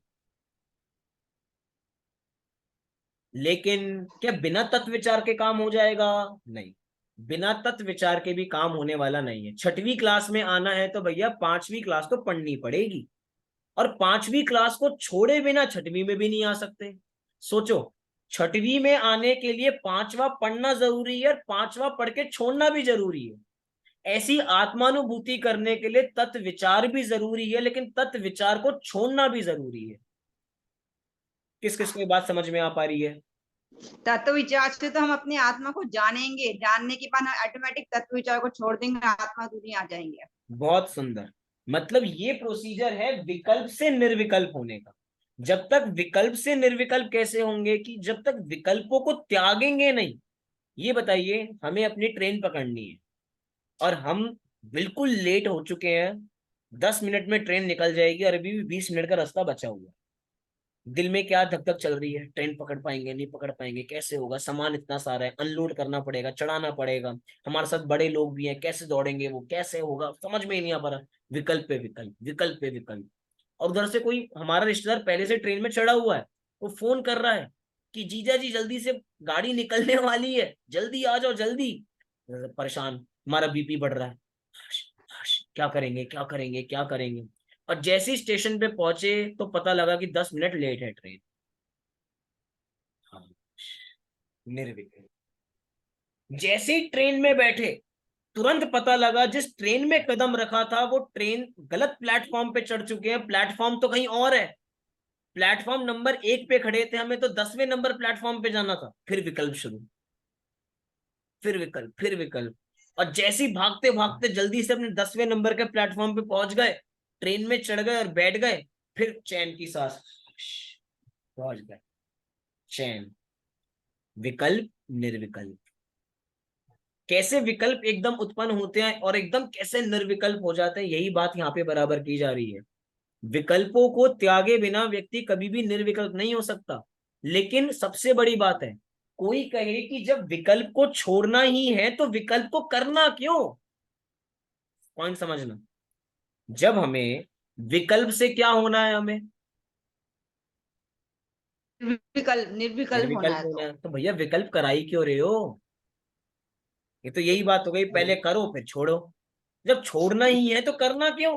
लेकिन क्या बिना तत्व विचार के काम हो जाएगा? नहीं, बिना तत्व विचार के भी काम होने वाला नहीं है। 6वीं क्लास में आना है तो भैया 5वीं क्लास तो पढ़नी पड़ेगी, और 5वीं क्लास को छोड़े बिना 6वीं में भी नहीं आ सकते। सोचो, 6वीं में आने के लिए 5वां पढ़ना जरूरी है और 5वां पढ़ के छोड़ना भी जरूरी है। ऐसी आत्मानुभूति करने के लिए तत्व विचार भी जरूरी है, लेकिन तत्व विचार को छोड़ना भी जरूरी है। किस किस को ये बात समझ में आ पा रही है? तत्व विचार से तो हम अपनी आत्मा को जानेंगे, जानने के बाद हम ऑटोमेटिक तत्व विचार को छोड़ देंगे, आत्मा दूरी आ जाएंगे। बहुत सुंदर। मतलब ये प्रोसीजर है विकल्प से निर्विकल्प होने का। जब तक विकल्प से निर्विकल्प कैसे होंगे? कि जब तक विकल्पों को त्यागेंगे नहीं। ये बताइए, हमें अपनी ट्रेन पकड़नी है और हम बिल्कुल लेट हो चुके हैं, 10 मिनट में ट्रेन निकल जाएगी और अभी भी 20 मिनट का रास्ता बचा हुआ है। दिल में क्या धक धक चल रही है? ट्रेन पकड़ पाएंगे नहीं पकड़ पाएंगे, कैसे होगा, सामान इतना सारा है, अनलोड करना पड़ेगा, चढ़ाना पड़ेगा, हमारे साथ बड़े लोग भी हैं, कैसे दौड़ेंगे, वो कैसे होगा, समझ में ही नहीं आ पा रहा। विकल्प पे विकल्प, विकल्प पे विकल्प। और उधर से कोई हमारा रिश्तेदार पहले से ट्रेन में चढ़ा हुआ है, वो फोन कर रहा है कि जीजा जी जल्दी से गाड़ी निकलने वाली है, जल्दी आ जाओ जल्दी। परेशान, हमारा बीपी बढ़ रहा है, क्या करेंगे क्या करेंगे क्या करेंगे। और जैसे ही स्टेशन पे पहुंचे तो पता लगा कि 10 मिनट लेट है ट्रेन। हाँ, निर्विकल्प। जैसे ही ट्रेन में बैठे तुरंत पता लगा जिस ट्रेन में कदम रखा था वो ट्रेन गलत प्लेटफॉर्म पे चढ़ चुके हैं, प्लेटफॉर्म तो कहीं और है, प्लेटफॉर्म नंबर 1 पे खड़े थे, हमें तो 10वें नंबर प्लेटफॉर्म पे जाना था। फिर विकल्प शुरू, फिर विकल्प, फिर विकल्प, और जैसे ही भागते भागते जल्दी से अपने 10वें नंबर के प्लेटफॉर्म पे पहुंच गए, ट्रेन में चढ़ गए और बैठ गए, फिर चैन की सांस, पहुंच गए, चैन। विकल्प, निर्विकल्प। कैसे विकल्प एकदम उत्पन्न होते हैं और एकदम कैसे निर्विकल्प हो जाते हैं, यही बात यहाँ पे बराबर की जा रही है। विकल्पों को त्यागे बिना व्यक्ति कभी भी निर्विकल्प नहीं हो सकता। लेकिन सबसे बड़ी बात है, कोई कहे कि जब विकल्प को छोड़ना ही है तो विकल्प को करना क्यों? पॉइंट समझना। जब हमें विकल्प से क्या होना है, हमें निर्विकल्प होना है तो भैया विकल्प कराई क्यों रहे हो? ये तो यही बात हो गई, पहले करो फिर छोड़ो। जब छोड़ना ही है तो करना क्यों?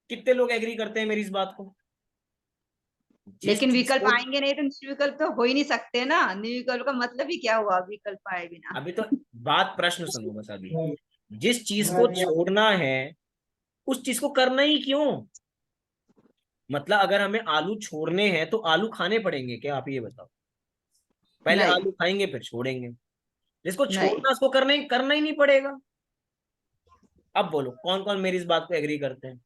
कितने लोग एग्री करते हैं मेरी इस बात को? लेकिन विकल्प आएंगे नहीं तो निर्विकल्प तो हो ही नहीं सकते ना। निर्विकल्प का मतलब ही क्या हुआ, विकल्प आए बिना। अभी तो बात, प्रश्न सुनो बस। अभी जिस चीज को छोड़ना है उस चीज को करना ही क्यों? मतलब अगर हमें आलू छोड़ने हैं तो आलू खाने पड़ेंगे क्या? आप ये बताओ। पहले नहीं। आलू खाएंगे फिर छोड़ेंगे। जिसको नहीं। छोड़ना उसको करना ही नहीं पड़ेगा। अब बोलो कौन कौन मेरी इस बात को एग्री करते हैं?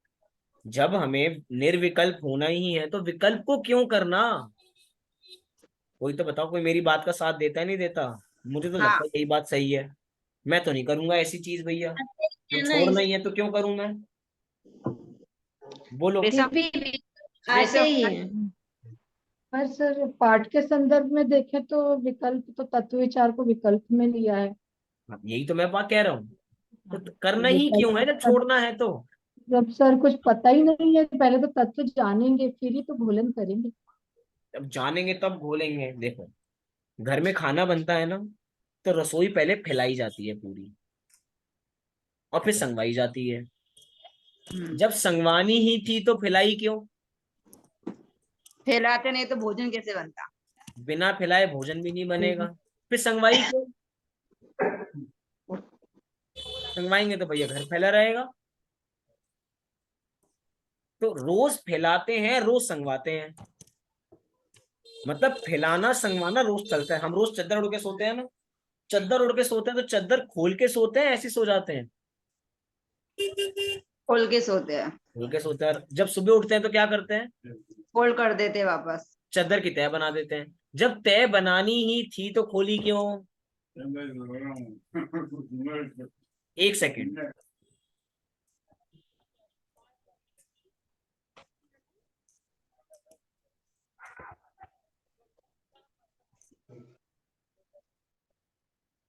जब हमें निर्विकल्प होना ही है तो विकल्प को क्यों करना? कोई तो बताओ, कोई मेरी बात का साथ देता है नहीं देता? मुझे तो हाँ। लगता है यही बात सही है। मैं तो नहीं करूंगा ऐसी चीज भैया, जब ना छोड़ना ही है तो क्यों करूं मैं? बोलो। वैसे भी आते ही है। पर सर पाठ के संदर्भ में देखें तो विकल्प तो तत्व विचार को विकल्प में लिया है। यही तो मैं बात कह रहा हूँ। तो करना ही क्यों है विकल्प जब छोड़ना है तो? जब सर कुछ पता ही नहीं है, पहले तो तत्व जानेंगे फिर ही तो भोजन करेंगे। जब जानेंगे तब घोलेंगे। देखो, घर में खाना बनता है ना, तो रसोई पहले फैलाई जाती है पूरी, और फिर संगवाई जाती है। जब संगवानी ही थी तो फैलाई क्यों? फैलाते नहीं तो भोजन कैसे बनता? बिना फैलाए भोजन भी नहीं बनेगा। फिर संगवाई क्यों? संगवाएंगे तो भैया घर फैला रहेगा। तो रोज फैलाते हैं, रोज संगवाते हैं। मतलब फैलाना संगवाना रोज चलता है। हम रोज चादर उड़ के सोते हैं ना, चादर उड़ के सोते हैं तो चादर खोल के सोते हैं, ऐसे सो जाते हैं? खोल के सोते हैं। खोल के सोते हैं। जब सुबह उठते हैं तो क्या करते हैं? फोल्ड कर देते वापस। चादर की तह बना देते हैं। जब तह बनानी ही थी तो खोली क्यों? 1 सेकेंड।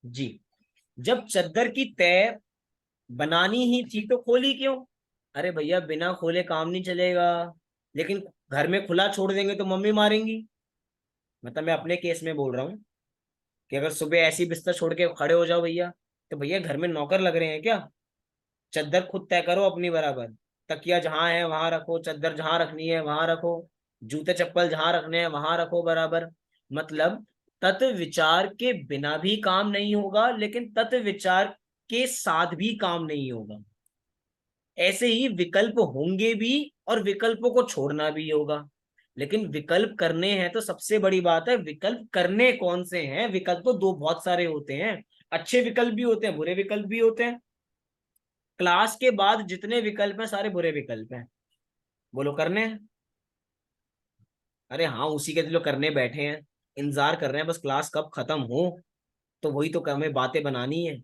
जी, जब चादर की तह बनानी ही थी तो खोली क्यों? अरे भैया बिना खोले काम नहीं चलेगा। लेकिन घर में खुला छोड़ देंगे तो मम्मी मारेंगी। मतलब मैं अपने केस में बोल रहा हूँ कि अगर सुबह ऐसी बिस्तर छोड़ के खड़े हो जाओ भैया, तो भैया घर में नौकर लग रहे हैं क्या? चादर खुद तय करो अपनी बराबर। तकिया जहां है वहां रखो, चादर जहां रखनी है वहां रखो, जूते चप्पल जहां रखने हैं वहां रखो बराबर। मतलब तत्व विचार के बिना भी काम नहीं होगा, लेकिन तत्व विचार के साथ भी काम नहीं होगा। ऐसे ही विकल्प होंगे भी और विकल्पों को छोड़ना भी होगा। लेकिन विकल्प करने हैं तो सबसे बड़ी बात है, विकल्प करने कौन से हैं? विकल्प तो दो बहुत सारे होते हैं। अच्छे विकल्प भी होते हैं, बुरे विकल्प भी होते हैं। क्लास के बाद जितने विकल्प हैं सारे बुरे विकल्प हैं। बोलो करने हैं? अरे हाँ, उसी के लिए करने बैठे हैं, इंतजार कर रहे हैं बस क्लास कब खत्म हो। तो वही तो हमें बातें बनानी है।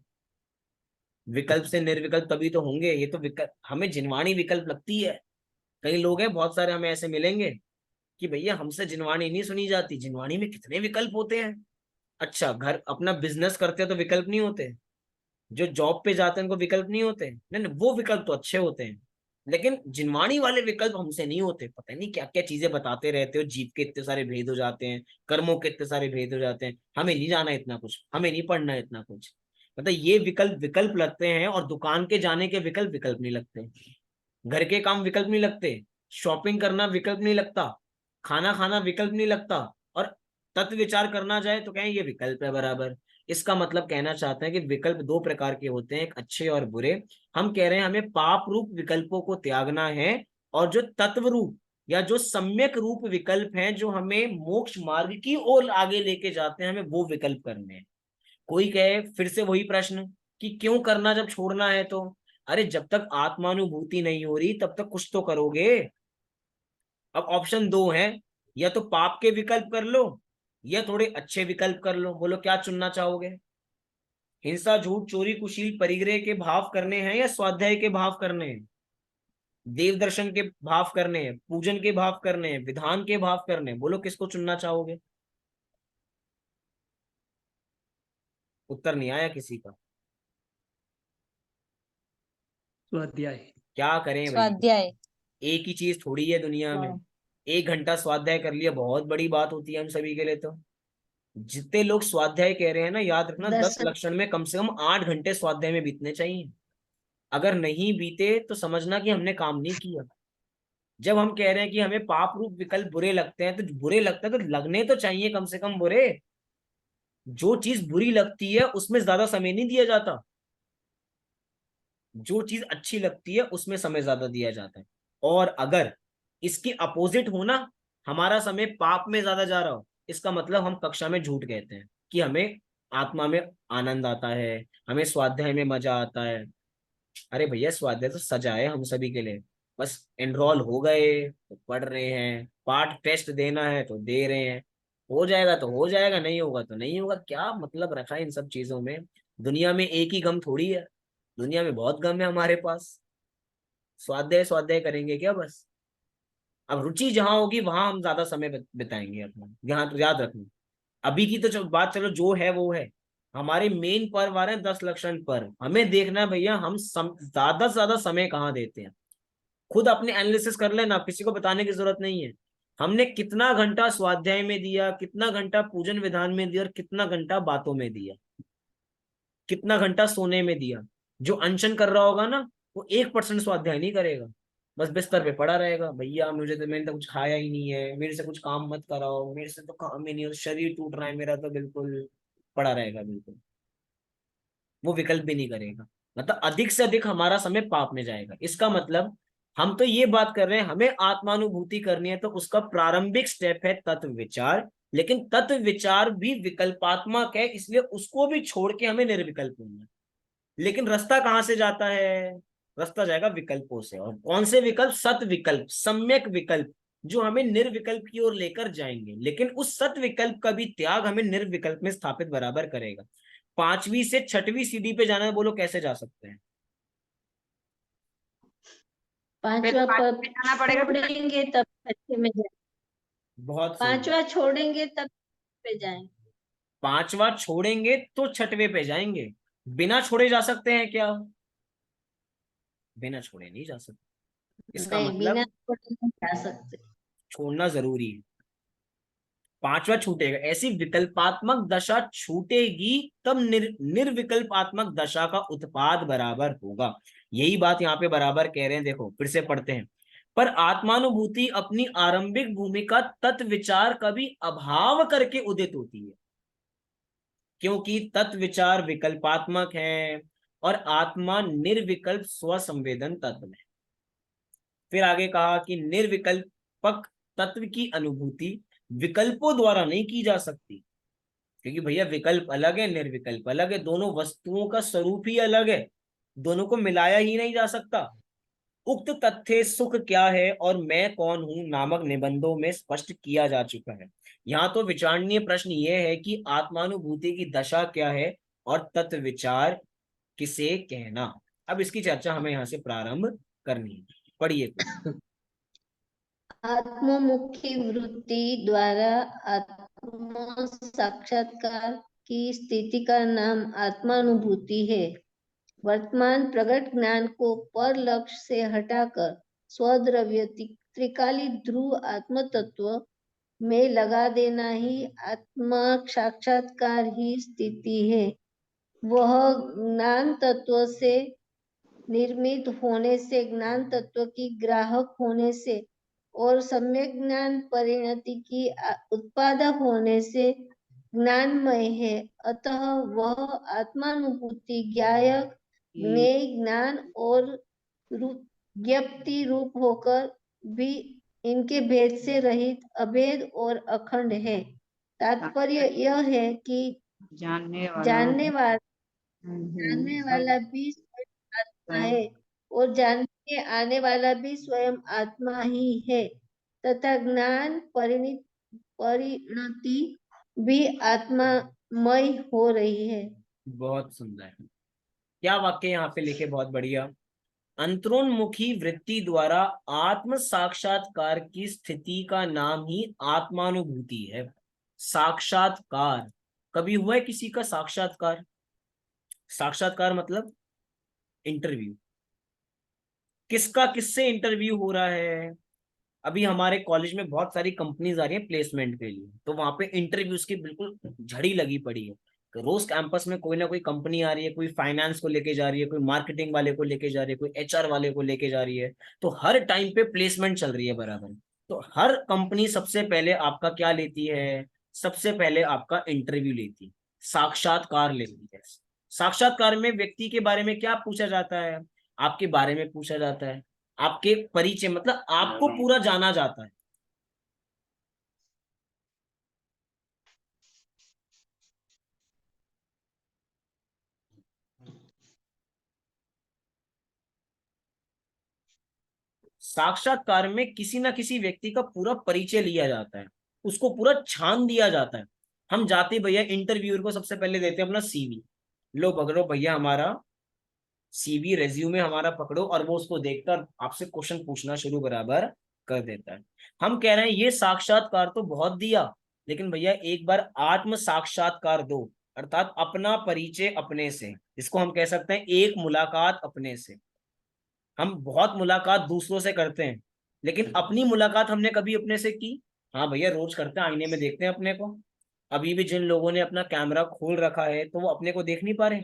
विकल्प से निर्विकल्प तभी तो होंगे। ये तो विकल्प हमें जिनवाणी विकल्प लगती है। कई लोग हैं बहुत सारे हमें ऐसे मिलेंगे कि भैया हमसे जिनवाणी नहीं सुनी जाती। जिनवाणी में कितने विकल्प होते हैं। अच्छा, घर अपना बिजनेस करते हैं तो विकल्प नहीं होते? जो जॉब पे जाते हैं उनको विकल्प नहीं होते? नहीं नहीं, वो विकल्प तो अच्छे होते हैं। लेकिन जिनवाणी वाले विकल्प हमसे नहीं होते। पता नहीं क्या क्या चीजें बताते रहते हो। जीव के इतने सारे भेद हो जाते हैं, कर्मों के इतने सारे भेद हो जाते हैं। हमें नहीं जाना इतना कुछ, हमें नहीं पढ़ना इतना कुछ। मतलब ये विकल्प विकल्प लगते हैं, और दुकान के जाने के विकल्प विकल्प नहीं लगते। घर के काम विकल्प नहीं लगते। शॉपिंग करना विकल्प नहीं लगता। खाना खाना विकल्प नहीं लगता। और तत्व विचार करना जाए तो कहें ये विकल्प है बराबर। इसका मतलब कहना चाहते हैं कि विकल्प दो प्रकार के होते हैं, एक अच्छे और बुरे। हम कह रहे हैं हमें पाप रूप विकल्पों को त्यागना है, और जो तत्व रूप या जो सम्यक रूप विकल्प हैं जो हमें मोक्ष मार्ग की ओर आगे लेके जाते हैं, हमें वो विकल्प करने हैं। कोई कहे फिर से वही प्रश्न कि क्यों करना जब छोड़ना है तो, अरे जब तक आत्मानुभूति नहीं हो रही तब तक कुछ तो करोगे। अब ऑप्शन दो है, या तो पाप के विकल्प कर लो या थोड़े अच्छे विकल्प कर लो, बोलो क्या चुनना चाहोगे? हिंसा झूठ चोरी कुशील परिग्रह के भाव करने हैं या स्वाध्याय के भाव करने हैं? देव दर्शन के भाव करने हैं, पूजन के भाव करने हैं, विधान के भाव करने हैं? बोलो किसको चुनना चाहोगे? उत्तर नहीं आया किसी का। स्वाध्याय। क्या करें भाई, स्वाध्याय। एक ही चीज थोड़ी है दुनिया में। हाँ। 1 घंटा स्वाध्याय कर लिया बहुत बड़ी बात होती है हम सभी के लिए। तो जितने लोग स्वाध्याय कह रहे हैं ना, याद रखना 10 दर्शन लक्षण में कम से कम 8 घंटे स्वाध्याय में बीतने चाहिए। अगर नहीं बीते तो समझना कि हमने काम नहीं किया। जब हम कह रहे हैं कि हमें पाप रूप विकल्प बुरे लगते हैं, तो बुरे लगते हैं तो लगने तो चाहिए कम से कम बुरे। जो चीज बुरी लगती है उसमें ज्यादा समय नहीं दिया जाता, जो चीज अच्छी लगती है उसमें समय ज्यादा दिया जाता है। और अगर इसकी अपोजिट हो ना, हमारा समय पाप में ज्यादा जा रहा हो, इसका मतलब हम कक्षा में झूठ कहते हैं कि हमें आत्मा में आनंद आता है, हमें स्वाध्याय में मजा आता है। अरे भैया स्वाध्याय तो सजा है हम सभी के लिए। बस एनरोल हो गए तो पढ़ रहे हैं, पार्ट टेस्ट देना है तो दे रहे हैं, हो जाएगा तो हो जाएगा, नहीं होगा तो नहीं होगा। क्या मतलब रखा है इन सब चीजों में? दुनिया में एक ही गम थोड़ी है, दुनिया में बहुत गम है हमारे पास। स्वाध्याय स्वाध्याय करेंगे क्या बस? अब रुचि जहां होगी वहां हम ज्यादा समय बिताएंगे अपना। यहाँ तो याद रखना, अभी की तो बात चलो जो है वो है। हमारे मेन पर्व आ रहे हैं 10 लक्षण पर, हमें देखना है भैया हम ज्यादा से ज्यादा समय कहाँ देते हैं। खुद अपने एनालिसिस कर लेना, किसी को बताने की जरूरत नहीं है। हमने कितना घंटा स्वाध्याय में दिया, कितना घंटा पूजन विधान में दिया, और कितना घंटा बातों में दिया, कितना घंटा सोने में दिया। जो अनशन कर रहा होगा ना, वो 1% स्वाध्याय नहीं करेगा, बस बिस्तर पे पड़ा रहेगा, भैया मुझे तो, मैंने तो कुछ खाया ही नहीं है, मेरे से कुछ काम मत कराओ, मेरे से तो काम ही नहीं हो, शरीर टूट रहा है मेरा, तो बिल्कुल पड़ा रहेगा बिल्कुल। वो विकल्प भी नहीं करेगा। मतलब अधिक से अधिक हमारा समय पाप में जाएगा। इसका मतलब हम तो ये बात कर रहे हैं हमें आत्मानुभूति करनी है, तो उसका प्रारंभिक स्टेप है तत्व विचार। लेकिन तत्व विचार भी विकल्पात्मक है, इसलिए उसको भी छोड़ के हमें निर्विकल्प होना है। लेकिन रास्ता कहाँ से जाता है? रास्ता जाएगा विकल्पों से। और कौन से विकल्प? सत विकल्प, सम्यक विकल्प, जो हमें निर्विकल्प की ओर लेकर जाएंगे। लेकिन उस सत विकल्प का भी त्याग हमें निर्विकल्प में स्थापित बराबर करेगा। 5वीं से 6वीं सीढ़ी पे जाना है, बोलो कैसे जा सकते हैं? पहले पांचवा 5 पद पे जाना पड़ेगा फिर छोड़ेंगे तब छठे में जाए। बहुत सही। पांचवा छोड़ेंगे तब पे जाएंगे। 5वां छोड़ेंगे तो 6वें पे जाएंगे। बिना छोड़े जा सकते हैं क्या? बिना छोड़े नहीं जा सकते। इसका नहीं, बिना मतलब छोड़े नहीं जा सकते। छोड़ना जरूरी है। 5वां छूटेगा, ऐसी विकल्पात्मक दशा छूटेगी तब निर्विकल्पात्मक दशा का उत्पाद बराबर होगा। यही बात यहाँ पे बराबर कह रहे हैं। देखो फिर से पढ़ते हैं। पर आत्मानुभूति अपनी आरंभिक भूमिका तत्व विचार का भी अभाव करके उदित होती है, क्योंकि तत्व विचार विकल्पात्मक है और आत्मा निर्विकल्प स्वसंवेदन तत्व है। फिर आगे कहा कि निर्विकल्पक तत्व की अनुभूति विकल्पों द्वारा नहीं की जा सकती, क्योंकि भैया विकल्प अलग है, निर्विकल्प अलग है, दोनों वस्तुओं का स्वरूप ही अलग है, दोनों को मिलाया ही नहीं जा सकता। उक्त तथ्य सुख क्या है और मैं कौन हूं नामक निबंधों में स्पष्ट किया जा चुका है। यहाँ तो विचारणीय प्रश्न ये है कि आत्मानुभूति की दशा क्या है और तत्व विचार किसे कहना। अब इसकी चर्चा हमें यहाँ से प्रारंभ करनी है। पढ़िए कुछ। आत्ममुखी वृत्ति द्वारा आत्म साक्षात्कार की स्थिति का नाम आत्मानुभूति है। वर्तमान प्रकट ज्ञान को पर लक्ष्य से हटाकर स्वद्रव्य त्रिकाली ध्रुव आत्म तत्व में लगा देना ही आत्मा साक्षात्कार ही स्थिति है। वह ज्ञान तत्व से निर्मित होने से, ज्ञान तत्व की ग्राहक होने से और सम्यक ज्ञान परिणति की उत्पादक होने से ज्ञानमय है, अतः वह आत्मानुभूति, ज्ञायक, ज्ञेय, ज्ञान और ज्ञप्ति रूप होकर भी इनके भेद से रहित, अभेद और अखंड है। तात्पर्य यह है कि जानने जानने हम्म, वाला भी स्वयं आत्मा है और जानने आने वाला भी स्वयं आत्मा ही है, तथा ज्ञान परिणति भी आत्मामय हो रही है। बहुत सुंदर। क्या वाक्य यहाँ पे लिखे, बहुत बढ़िया। अंतरोन्मुखी वृत्ति द्वारा आत्म साक्षात्कार की स्थिति का नाम ही आत्मानुभूति है। साक्षात्कार, कभी हुआ है किसी का साक्षात्कार? साक्षात्कार मतलब इंटरव्यू। किसका किससे इंटरव्यू हो रहा है? अभी हमारे कॉलेज में बहुत सारी कंपनीज आ रही है प्लेसमेंट के लिए, तो वहां पे इंटरव्यूज की बिल्कुल झड़ी लगी पड़ी है। तो रोज कैंपस में कोई ना कोई कंपनी आ रही है, कोई फाइनेंस को लेके जा रही है, कोई मार्केटिंग वाले को लेके जा रही है, कोई एचआर वाले को लेके जा रही है। तो हर टाइम पे प्लेसमेंट चल रही है बराबर। तो हर कंपनी सबसे पहले आपका क्या लेती है? सबसे पहले आपका इंटरव्यू लेती है, साक्षात्कार लेती है। साक्षात्कार में व्यक्ति के बारे में क्या पूछा जाता है? आपके बारे में पूछा जाता है, आपके परिचय, मतलब आपको पूरा जाना जाता है। साक्षात्कार में किसी ना किसी व्यक्ति का पूरा परिचय लिया जाता है, उसको पूरा छान दिया जाता है। हम जाते भैया इंटरव्यूअर को सबसे पहले देते हैं अपना सीवी। लो पकड़ो भैया हमारा सीवी, रेज्यूमे हमारा पकड़ो, और वो उसको देखकर आपसे क्वेश्चन पूछना शुरू बराबर कर देता है। हम कह रहे हैं ये साक्षात्कार तो बहुत दिया, लेकिन भैया एक बार आत्म साक्षात्कार दो, अर्थात अपना परिचय अपने से, इसको हम कह सकते हैं एक मुलाकात अपने से। हम बहुत मुलाकात दूसरों से करते हैं, लेकिन अपनी मुलाकात हमने कभी अपने से की? हाँ भैया रोज करते हैं, आईने में देखते हैं अपने को। अभी भी जिन लोगों ने अपना कैमरा खोल रखा है तो वो अपने को देख नहीं पा रहे।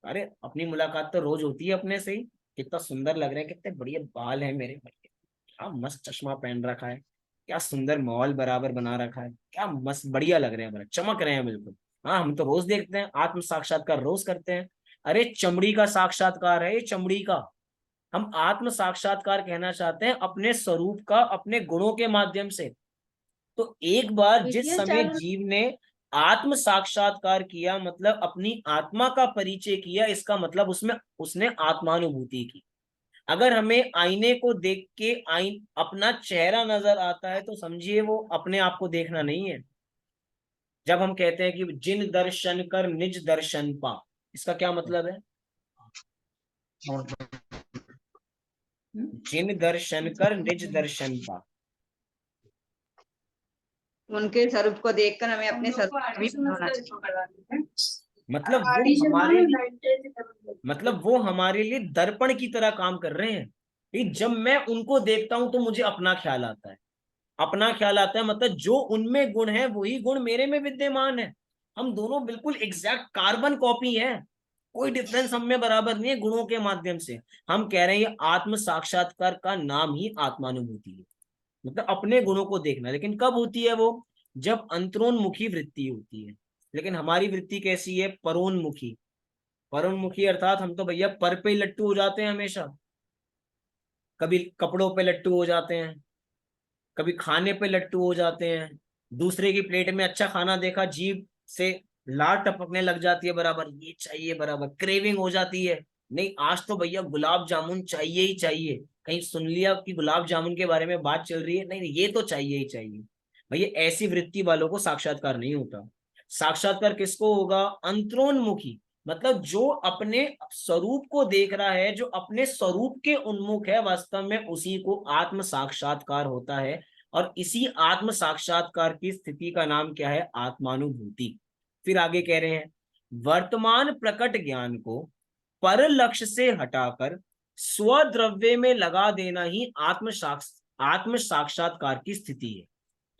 अरे अपनी मुलाकात तो रोज होती है अपने से ही। कितना सुंदर लग रहे हैं, कितने बढ़िया बाल हैं मेरे भैया, क्या मस्त चश्मा पहन रखा है, क्या सुंदर मॉल बराबर बना रखा है, क्या मस्त बढ़िया लग रहे हैं, बड़ा चमक रहे हैं बिल्कुल। हाँ हम तो रोज देखते हैं, आत्म साक्षात्कार रोज करते हैं। अरे चमड़ी का साक्षात्कार है ये, चमड़ी का। हम आत्म साक्षात्कार कहना चाहते हैं अपने स्वरूप का, अपने गुणों के माध्यम से। तो एक बार जिस वीडियो समय चालू जीव ने आत्म साक्षात्कार किया, मतलब अपनी आत्मा का परिचय किया, इसका मतलब उसमें उसने आत्मानुभूति की। अगर हमें आईने को देख के अपना चेहरा नजर आता है, तो समझिए वो अपने आप को देखना नहीं है। जब हम कहते हैं कि जिन दर्शन कर निज दर्शन पा, इसका क्या मतलब है? जिन दर्शन कर निज दर्शन पा, उनके स्वरूप को देखकर हमें अपने स्वरूप को भी बनाना चाहिए। मतलब वो हमारे लिए दर्पण की तरह काम कर रहे हैं कि जब मैं उनको देखता हूं तो मुझे अपना ख्याल आता है। अपना ख्याल आता है मतलब जो उनमें गुण है वही गुण मेरे में विद्यमान है। हम दोनों बिल्कुल एग्जैक्ट कार्बन कॉपी हैं, कोई डिफरेंस हम में बराबर नहीं है गुणों के माध्यम से। हम कह रहे हैं ये आत्म साक्षात्कार का नाम ही आत्मानुभूति है, मतलब अपने गुणों को देखना। लेकिन कब होती है वो? जब अंतरोन्मुखी वृत्ति होती है। लेकिन हमारी वृत्ति कैसी है? परोन्मुखी। परोन्मुखी अर्थात हम तो भैया पर पे ही लट्टू हो जाते हैं हमेशा। कभी कपड़ों पे लट्टू हो जाते हैं, कभी खाने पे लट्टू हो जाते हैं। दूसरे की प्लेट में अच्छा खाना देखा, जीभ से लार टपकने लग जाती है बराबर, ये चाहिए बराबर, क्रेविंग हो जाती है। नहीं आज तो भैया गुलाब जामुन चाहिए ही चाहिए। कहीं सुन लिया कि गुलाब जामुन के बारे में बात चल रही है, नहीं नहीं ये तो चाहिए ही चाहिए। भैया ऐसी वृत्ति वालों को साक्षात्कार नहीं होता। साक्षात्कार किसको होगा? अंतरोन्मुखी, मतलब जो अपने स्वरूप को देख रहा है, जो अपने स्वरूप के उन्मुख है, वास्तव में उसी को आत्म साक्षात्कार होता है। और इसी आत्म साक्षात्कार की स्थिति का नाम क्या है? आत्मानुभूति। फिर आगे कह रहे हैं वर्तमान प्रकट ज्ञान को पर लक्ष्य से हटाकर स्वद्रव्य में लगा देना ही आत्म साक्षात्कार की स्थिति है।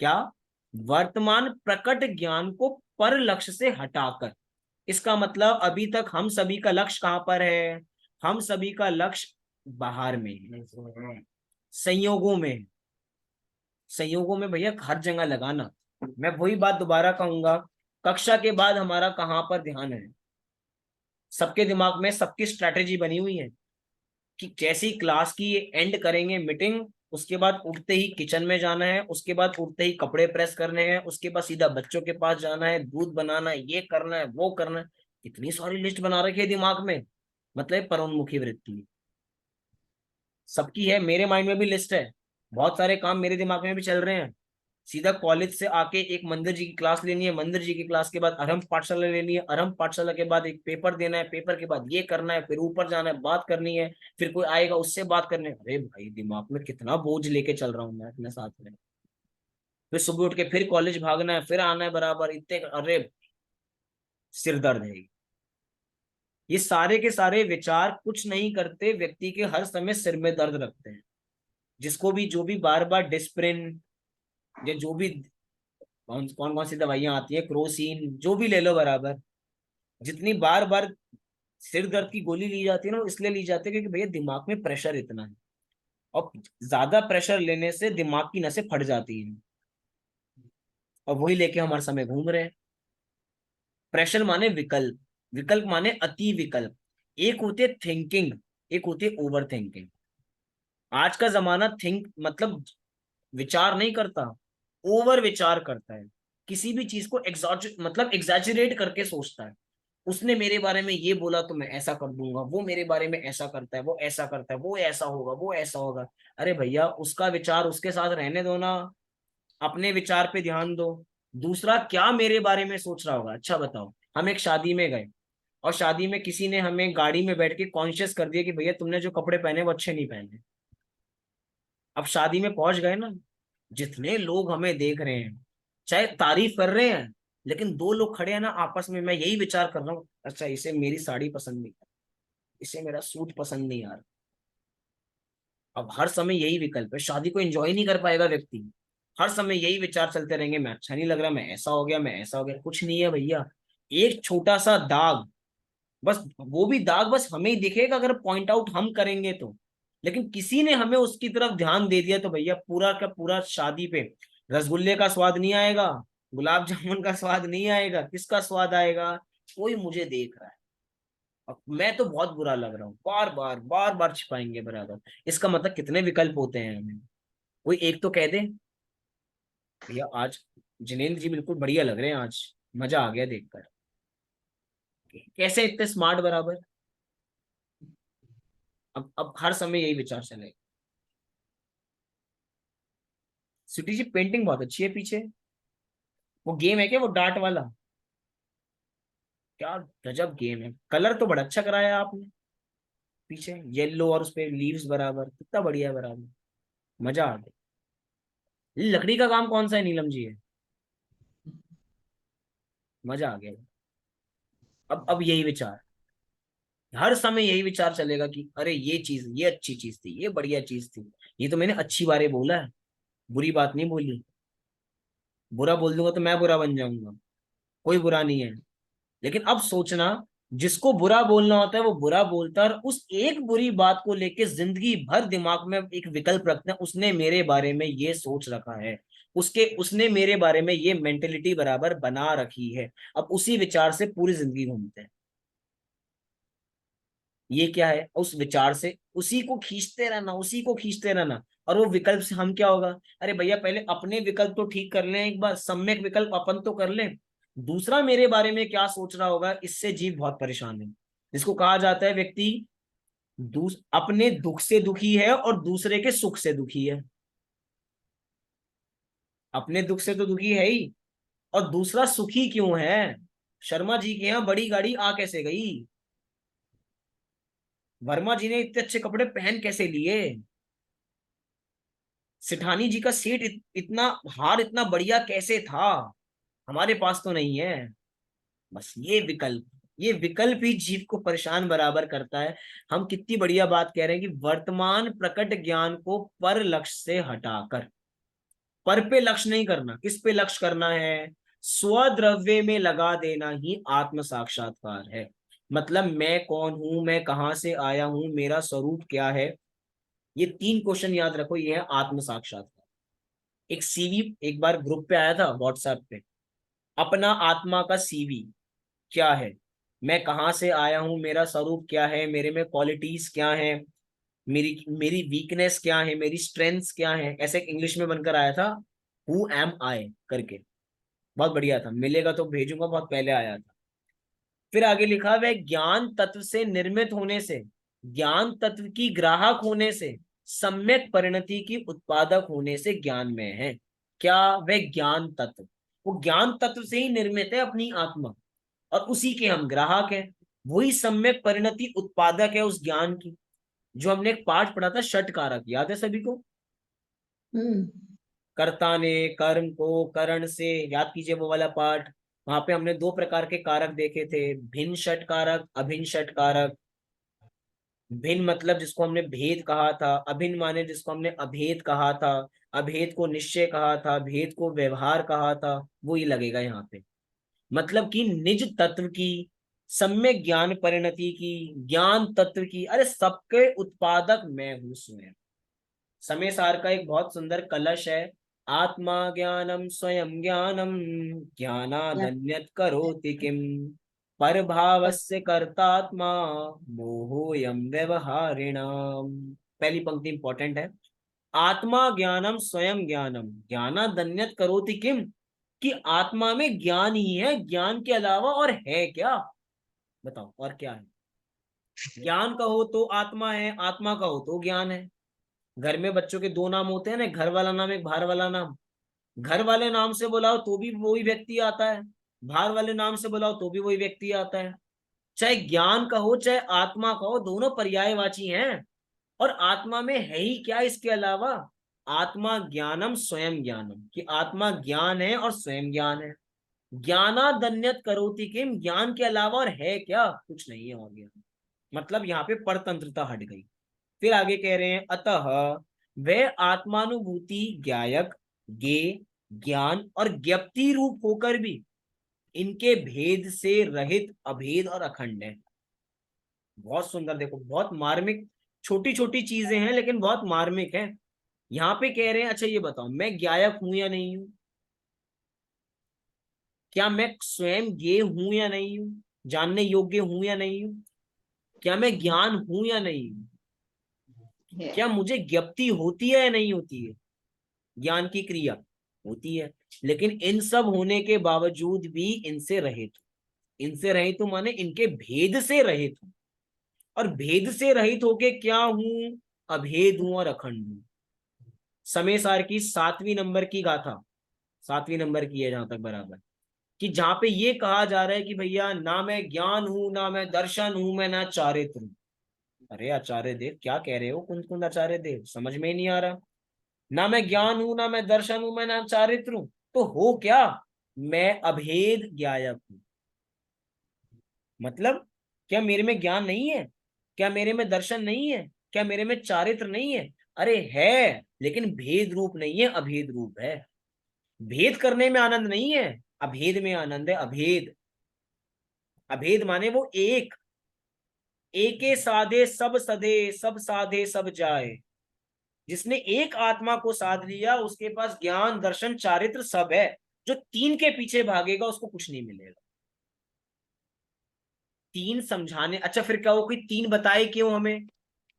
क्या? वर्तमान प्रकट ज्ञान को पर लक्ष्य से हटाकर, इसका मतलब अभी तक हम सभी का लक्ष्य कहां पर है? हम सभी का लक्ष्य बाहर में है, संयोगों में। संयोगों में भैया हर जगह लगाना, मैं वही बात दोबारा कहूंगा, कक्षा के बाद हमारा कहाँ पर ध्यान है? सबके दिमाग में सबकी स्ट्रैटेजी बनी हुई है कि जैसी क्लास की एंड करेंगे मीटिंग, उसके बाद उठते ही किचन में जाना है, उसके बाद उठते ही कपड़े प्रेस करने हैं, उसके बाद सीधा बच्चों के पास जाना है, दूध बनाना है, ये करना है, वो करना है। इतनी सारी लिस्ट बना रखी है दिमाग में, मतलब परोन्मुखी वृत्ति सबकी है। मेरे माइंड में भी लिस्ट है, बहुत सारे काम मेरे दिमाग में भी चल रहे हैं। सीधा कॉलेज से आके एक मंदिर जी की क्लास लेनी है, मंदिर जी की क्लास के बाद अरहम पाठशाला लेनी है, अरहम पाठशाला के बाद एक पेपर देना है, पेपर के बाद ये करना है, फिर ऊपर जाना है, बात करनी है, फिर कोई आएगा उससे बात करनी है। अरे भाई दिमाग में कितना बोझ लेके चल रहा हूँ मैं अपने साथ में। फिर सुबह उठ के फिर कॉलेज भागना है, फिर आना है बराबर, इतने अरे सिर दर्द है। ये सारे के सारे विचार कुछ नहीं करते, व्यक्ति के हर समय सिर में दर्द रखते हैं। जिसको भी जो भी बार बार डिस्प्रिन या जो भी कौन कौन सी दवाइयां आती है, क्रोसिन जो भी ले लो बराबर, जितनी बार बार सिर दर्द की गोली ली जाती है ना, वो इसलिए ली जाती है क्योंकि भैया दिमाग में प्रेशर इतना है, और ज्यादा प्रेशर लेने से दिमाग की नसें फट जाती हैं, और वही लेके हमारे समय घूम रहे हैं। प्रेशर माने विकल्प, विकल्प माने अति विकल्प। एक होते थिंकिंग, एक होती ओवर थिंकिंग। आज का जमाना थिंक मतलब विचार नहीं करता, ओवर विचार करता है। किसी भी चीज को मतलब एग्जैजरेट करके सोचता है। उसने मेरे बारे में ये बोला तो मैं ऐसा कर दूंगा, वो मेरे बारे में ऐसा करता है, वो ऐसा करता है, वो ऐसा होगा, वो ऐसा होगा। अरे भैया उसका विचार उसके साथ रहने दो ना, अपने विचार पे ध्यान दो। दूसरा क्या मेरे बारे में सोच रहा होगा? अच्छा बताओ, हम एक शादी में गए और शादी में किसी ने हमें गाड़ी में बैठ के कॉन्शियस कर दिया कि भैया तुमने जो कपड़े पहने वो अच्छे नहीं पहने। अब शादी में पहुंच गए ना, जितने लोग हमें देख रहे हैं, चाहे तारीफ कर रहे हैं, लेकिन दो लोग खड़े हैं ना आपस में, मैं यही विचार कर रहा हूँ, अच्छा इसे मेरी साड़ी पसंद नहीं, इसे मेरा सूट पसंद नहीं यार। अब हर समय यही विकल्प है, शादी को एंजॉय नहीं कर पाएगा व्यक्ति। हर समय यही विचार चलते रहेंगे, मैं अच्छा नहीं लग रहा, मैं ऐसा हो गया, मैं ऐसा हो गया। कुछ नहीं है भैया, एक छोटा सा दाग, बस वो भी दाग बस हमें ही दिखेगा अगर पॉइंट आउट हम करेंगे तो। लेकिन किसी ने हमें उसकी तरफ ध्यान दे दिया तो भैया पूरा का पूरा शादी पे रसगुल्ले का स्वाद नहीं आएगा, गुलाब जामुन का स्वाद नहीं आएगा, किसका स्वाद आएगा? कोई मुझे देख रहा है। अब मैं तो बहुत बुरा लग रहा हूँ, बार बार छिपाएंगे बराबर। इसका मतलब कितने विकल्प होते हैं हमें। कोई एक तो कह दे भैया आज जिनेंद्र जी बिल्कुल बढ़िया लग रहे हैं, आज मजा आ गया देखकर। कैसे इतने स्मार्ट बराबर। अब हर समय यही विचार चलेगा। सिटी जी पेंटिंग बहुत अच्छी है पीछे, वो गेम है क्या वो डार्ट वाला? क्या गजब गेम है, कलर तो बड़ा अच्छा कराया आपने पीछे, येलो और उस पे लीव्स बराबर, कितना बढ़िया है बराबर, मजा आ गया। ये लकड़ी का काम कौन सा है नीलम जी है? मजा आ गया। अब यही विचार, हर समय यही विचार चलेगा कि अरे ये चीज, ये अच्छी चीज थी, ये बढ़िया चीज थी, ये तो मैंने अच्छी बातें बोला है, बुरी बात नहीं बोली। बुरा बोल दूंगा तो मैं बुरा बन जाऊंगा, कोई बुरा नहीं है। लेकिन अब सोचना, जिसको बुरा बोलना होता है वो बुरा बोलता है, और उस एक बुरी बात को लेके जिंदगी भर दिमाग में एक विकल्प रखते हैं, उसने मेरे बारे में ये सोच रखा है, उसने मेरे बारे में ये मेंटेलिटी बराबर बना रखी है। अब उसी विचार से पूरी जिंदगी घूमते हैं। ये क्या है? उस विचार से उसी को खींचते रहना, उसी को खींचते रहना। और वो विकल्प से हम क्या होगा? अरे भैया पहले अपने विकल्प तो ठीक कर लें, एक बार सम्यक विकल्प अपन तो कर लें। दूसरा मेरे बारे में क्या सोच रहा होगा, इससे जीव बहुत परेशान है। जिसको कहा जाता है व्यक्ति अपने दुख से दुखी है और दूसरे के सुख से दुखी है। अपने दुख से तो दुखी है ही, और दूसरा सुखी क्यों है? शर्मा जी के यहाँ बड़ी गाड़ी आ कैसे गई? वर्मा जी ने इतने अच्छे कपड़े पहन कैसे लिए? सिठानी जी का सेठ इतना हार इतना बढ़िया कैसे था? हमारे पास तो नहीं है। बस ये विकल्प ही जीव को परेशान बराबर करता है। हम कितनी बढ़िया बात कह रहे हैं कि वर्तमान प्रकट ज्ञान को पर लक्ष्य से हटाकर, पर पे लक्ष्य नहीं करना, किस पे लक्ष्य करना है? स्वद्रव्य में लगा देना ही आत्म साक्षात्कार है। मतलब मैं कौन हूं, मैं कहां से आया हूं, मेरा स्वरूप क्या है, ये तीन क्वेश्चन याद रखो, ये है आत्म साक्षात्कार। एक सीवी एक बार ग्रुप पे आया था व्हाट्सएप पे, अपना आत्मा का सीवी क्या है, मैं कहाँ से आया हूँ, मेरा स्वरूप क्या है, मेरे में क्वालिटीज क्या है, मेरी मेरी वीकनेस क्या है, मेरी स्ट्रेंथ्स क्या है, ऐसे इंग्लिश में बनकर आया था, हु एम आई करके। बहुत बढ़िया था, मिलेगा तो भेजूंगा, बहुत पहले आया था। फिर आगे लिखा, वह ज्ञान तत्व से निर्मित होने से, ज्ञान तत्व की ग्राहक होने से, सम्यक परिणति की उत्पादक होने से ज्ञान में है। क्या? वह ज्ञान तत्व, वो ज्ञान तत्व से ही निर्मित है अपनी आत्मा, और उसी के हम ग्राहक हैं। वही सम्यक परिणति उत्पादक है उस ज्ञान की। जो हमने एक पाठ पढ़ा था षट कारक, याद है सभी को? हम्म। कर्ता ने कर्म को करण से, याद कीजिए वो वाला पाठ। वहां पे हमने दो प्रकार के कारक देखे थे, भिन्न षट कारक, अभिन्न षट कारक। भिन्न मतलब जिसको हमने भेद कहा था, अभिन्न माने जिसको हमने अभेद कहा था, अभेद को निश्चय कहा था, भेद को व्यवहार कहा था। वो ही लगेगा यहाँ पे। मतलब कि निज तत्व की, सम्यक ज्ञान परिणति की, ज्ञान तत्व की, अरे सबके उत्पादक मैं हूं स्वयं। समय सार का एक बहुत सुंदर कलश है, आत्मा ज्ञानम स्वयं ज्ञानम, ज्ञानादन्यत् करोति किम, परभावस्य कर्तात्मा, मोहोयम व्यवहारिणाम। पहली पंक्ति इंपॉर्टेंट है, आत्मा ज्ञानम स्वयं ज्ञानम, ज्ञानादन्यत् करोति किम, कि आत्मा में ज्ञान ही है, ज्ञान के अलावा और है क्या? बताओ और क्या है? ज्ञान कहो तो आत्मा है, आत्मा कहो तो ज्ञान है। घर में बच्चों के दो नाम होते हैं ना, एक घर वाला नाम, एक बाहर वाला नाम। घर वाले नाम से बुलाओ तो भी वही व्यक्ति आता है, बाहर वाले नाम से बुलाओ तो भी वही व्यक्ति आता है। चाहे ज्ञान कहो चाहे आत्मा कहो, दोनों पर्यायवाची हैं। और आत्मा में है ही क्या इसके अलावा? आत्मा ज्ञानम स्वयं ज्ञानम, कि आत्मा ज्ञान है और स्वयं ज्ञान है। ज्ञानादन्यत करोति किम, ज्ञान के अलावा और है क्या? कुछ नहीं है और ज्ञान। मतलब यहाँ पे परतंत्रता हट गई। फिर आगे कह रहे हैं, अतः वह आत्मानुभूति ज्ञायक, ज्ञेय, ज्ञान और ज्ञप्ति रूप होकर भी इनके भेद से रहित, अभेद और अखंड है। बहुत सुंदर, देखो बहुत मार्मिक, छोटी छोटी चीजें हैं लेकिन बहुत मार्मिक है। यहाँ पे कह रहे हैं, अच्छा ये बताओ, मैं ज्ञायक हूं या नहीं हूं? क्या मैं स्वयं ज्ञेय हूं या नहीं हूं? जानने योग्य हूं या नहीं हूं? क्या मैं ज्ञान हूं या नहीं हूं? है। क्या मुझे ज्ञप्ति होती है या नहीं होती है? ज्ञान की क्रिया होती है, लेकिन इन सब होने के बावजूद भी इनसे रहित हूं। इनसे रहित हूं माने इनके भेद से रहित हूं। और भेद से रहित होके क्या हूं? अभेद हूं और अखंड हूं। समय सार की 7वीं नंबर की गाथा, 7वीं नंबर की है जहां तक बराबर, कि जहां पे ये कहा जा रहा है कि भैया ना मैं ज्ञान हूं, ना मैं दर्शन हूं, मैं ना चारित्र हूं। अरे आचार्य देव क्या कह रहे हो? कुंद कुंद आचार्य देव, समझ में ही नहीं आ रहा। ना मैं ज्ञान हूं, ना मैं दर्शन हूं, मैं ना चारित्र हूं, तो हो क्या? मैं अभेद ज्ञायक हूं। मतलब क्या मेरे में ज्ञान नहीं है? क्या मेरे में दर्शन नहीं है? क्या मेरे में चारित्र नहीं है? अरे है, लेकिन भेद रूप नहीं है, अभेद रूप है। भेद करने में आनंद नहीं है, अभेद में आनंद है। अभेद, अभेद माने वो एक, एके साधे सब सधे, सब साधे सब जाए। जिसने एक आत्मा को साध लिया उसके पास ज्ञान दर्शन चारित्र सब है। जो तीन के पीछे भागेगा उसको कुछ नहीं मिलेगा। तीन समझाने, अच्छा फिर क्या, वो कोई तीन बताए क्यों हमें?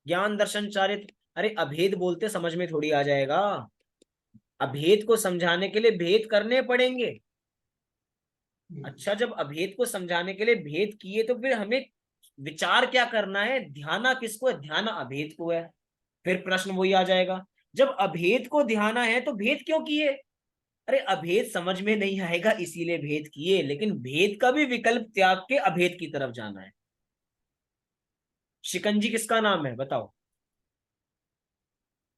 ज्ञान दर्शन चारित्र, अरे अभेद बोलते समझ में थोड़ी आ जाएगा। अभेद को समझाने के लिए भेद करने पड़ेंगे। अच्छा जब अभेद को समझाने के लिए भेद किए तो फिर हमें विचार क्या करना है? ध्याना किसको है? ध्यान अभेद को है। फिर प्रश्न वही आ जाएगा, जब अभेद को ध्याना है तो भेद क्यों किए? अरे अभेद समझ में नहीं आएगा इसीलिए भेद किए, लेकिन भेद का भी विकल्प त्याग के अभेद की तरफ जाना है। शिकंजी किसका नाम है बताओ?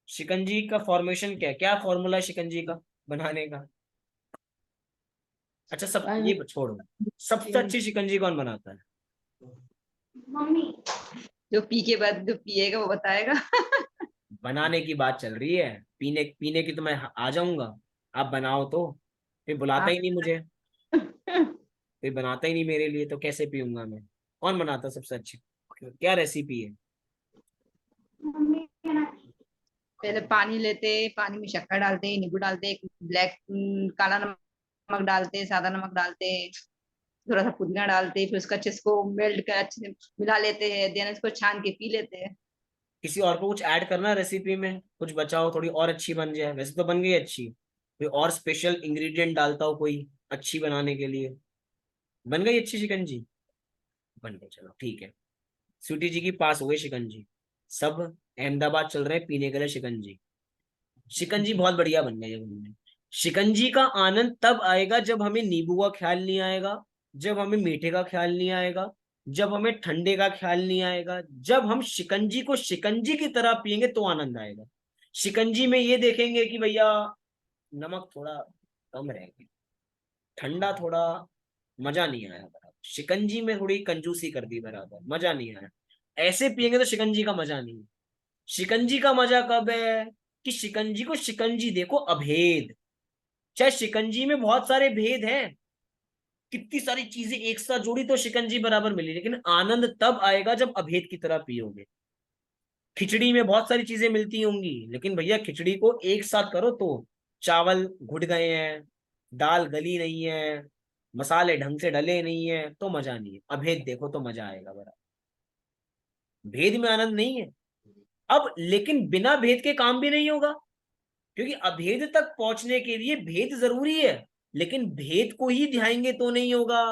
शिकंजी का फॉर्मेशन क्या है? क्या फॉर्मूला है शिकंजी का बनाने का? अच्छा सब ये छोड़ो, सबसे अच्छी शिकंजी कौन बनाता है? जो पी के बाद जो पिएगा वो बताएगा। बनाने की बात चल रही है, पीने पीने की तो मैं आ जाऊंगा, आप बनाओ तो। फिर बुलाता आप ही नहीं मुझे, कोई बनाता ही नहीं मेरे लिए, तो कैसे पीऊंगा मैं? कौन बनाता सबसे अच्छी? क्या रेसिपी है? पहले पानी लेते, पानी में शक्कर डालते, नींबू डालते, ब्लैक काला नमक डालते, सादा नमक डालते, थोड़ा सा पुदीना डालते, फिर उसका अच्छे से इसको मेल्ट कर अच्छे से मिला लेते हैं, देन इसको छान के पी लेते हैं। किसी और को कुछ ऐड करना रेसिपी में, कुछ बचाओ थोड़ी और अच्छी बन जाए, वैसे तो बन गई अच्छी, कोई और स्पेशल इंग्रेडिएंट डालता हो कोई अच्छी बनाने के लिए, बन गई अच्छी शिकंजी, बन गई, चलो ठीक है। स्वीटी जी की पास हो गई शिकंजी, सब अहमदाबाद चल रहे हैं पीने के लिए शिकंजी। शिकंजी बहुत बढ़िया बन गई है बनने। शिकंजी का आनंद तब आएगा जब हमें नींबू का ख्याल नहीं आएगा, जब हमें मीठे का ख्याल नहीं आएगा, जब हमें ठंडे का ख्याल नहीं आएगा, जब हम शिकंजी को शिकंजी की तरह पियेंगे तो आनंद आएगा। शिकंजी में ये देखेंगे कि भैया नमक थोड़ा कम रह गया, ठंडा थोड़ा मजा नहीं आया बराबर, शिकंजी में थोड़ी कंजूसी कर दी बराबर, मजा नहीं आया। ऐसे पियेंगे तो शिकंजी का मजा नहीं है। शिकंजी का मजा कब है कि शिकंजी को शिकंजी देखो, अभेद। चाहे शिकंजी में बहुत सारे भेद हैं, कितनी सारी चीजें एक साथ जोड़ी तो शिकंजी बराबर मिली, लेकिन आनंद तब आएगा जब अभेद की तरह पियोगे। खिचड़ी में बहुत सारी चीजें मिलती होंगी, लेकिन भैया खिचड़ी को एक साथ करो तो चावल घुट गए हैं, दाल गली नहीं है, मसाले ढंग से डले नहीं है, तो मजा नहीं है। अभेद देखो तो मजा आएगा बराबर, भेद में आनंद नहीं है। अब लेकिन बिना भेद के काम भी नहीं होगा, क्योंकि अभेद तक पहुंचने के लिए भेद जरूरी है, लेकिन भेद को ही ध्याएंगे तो नहीं होगा।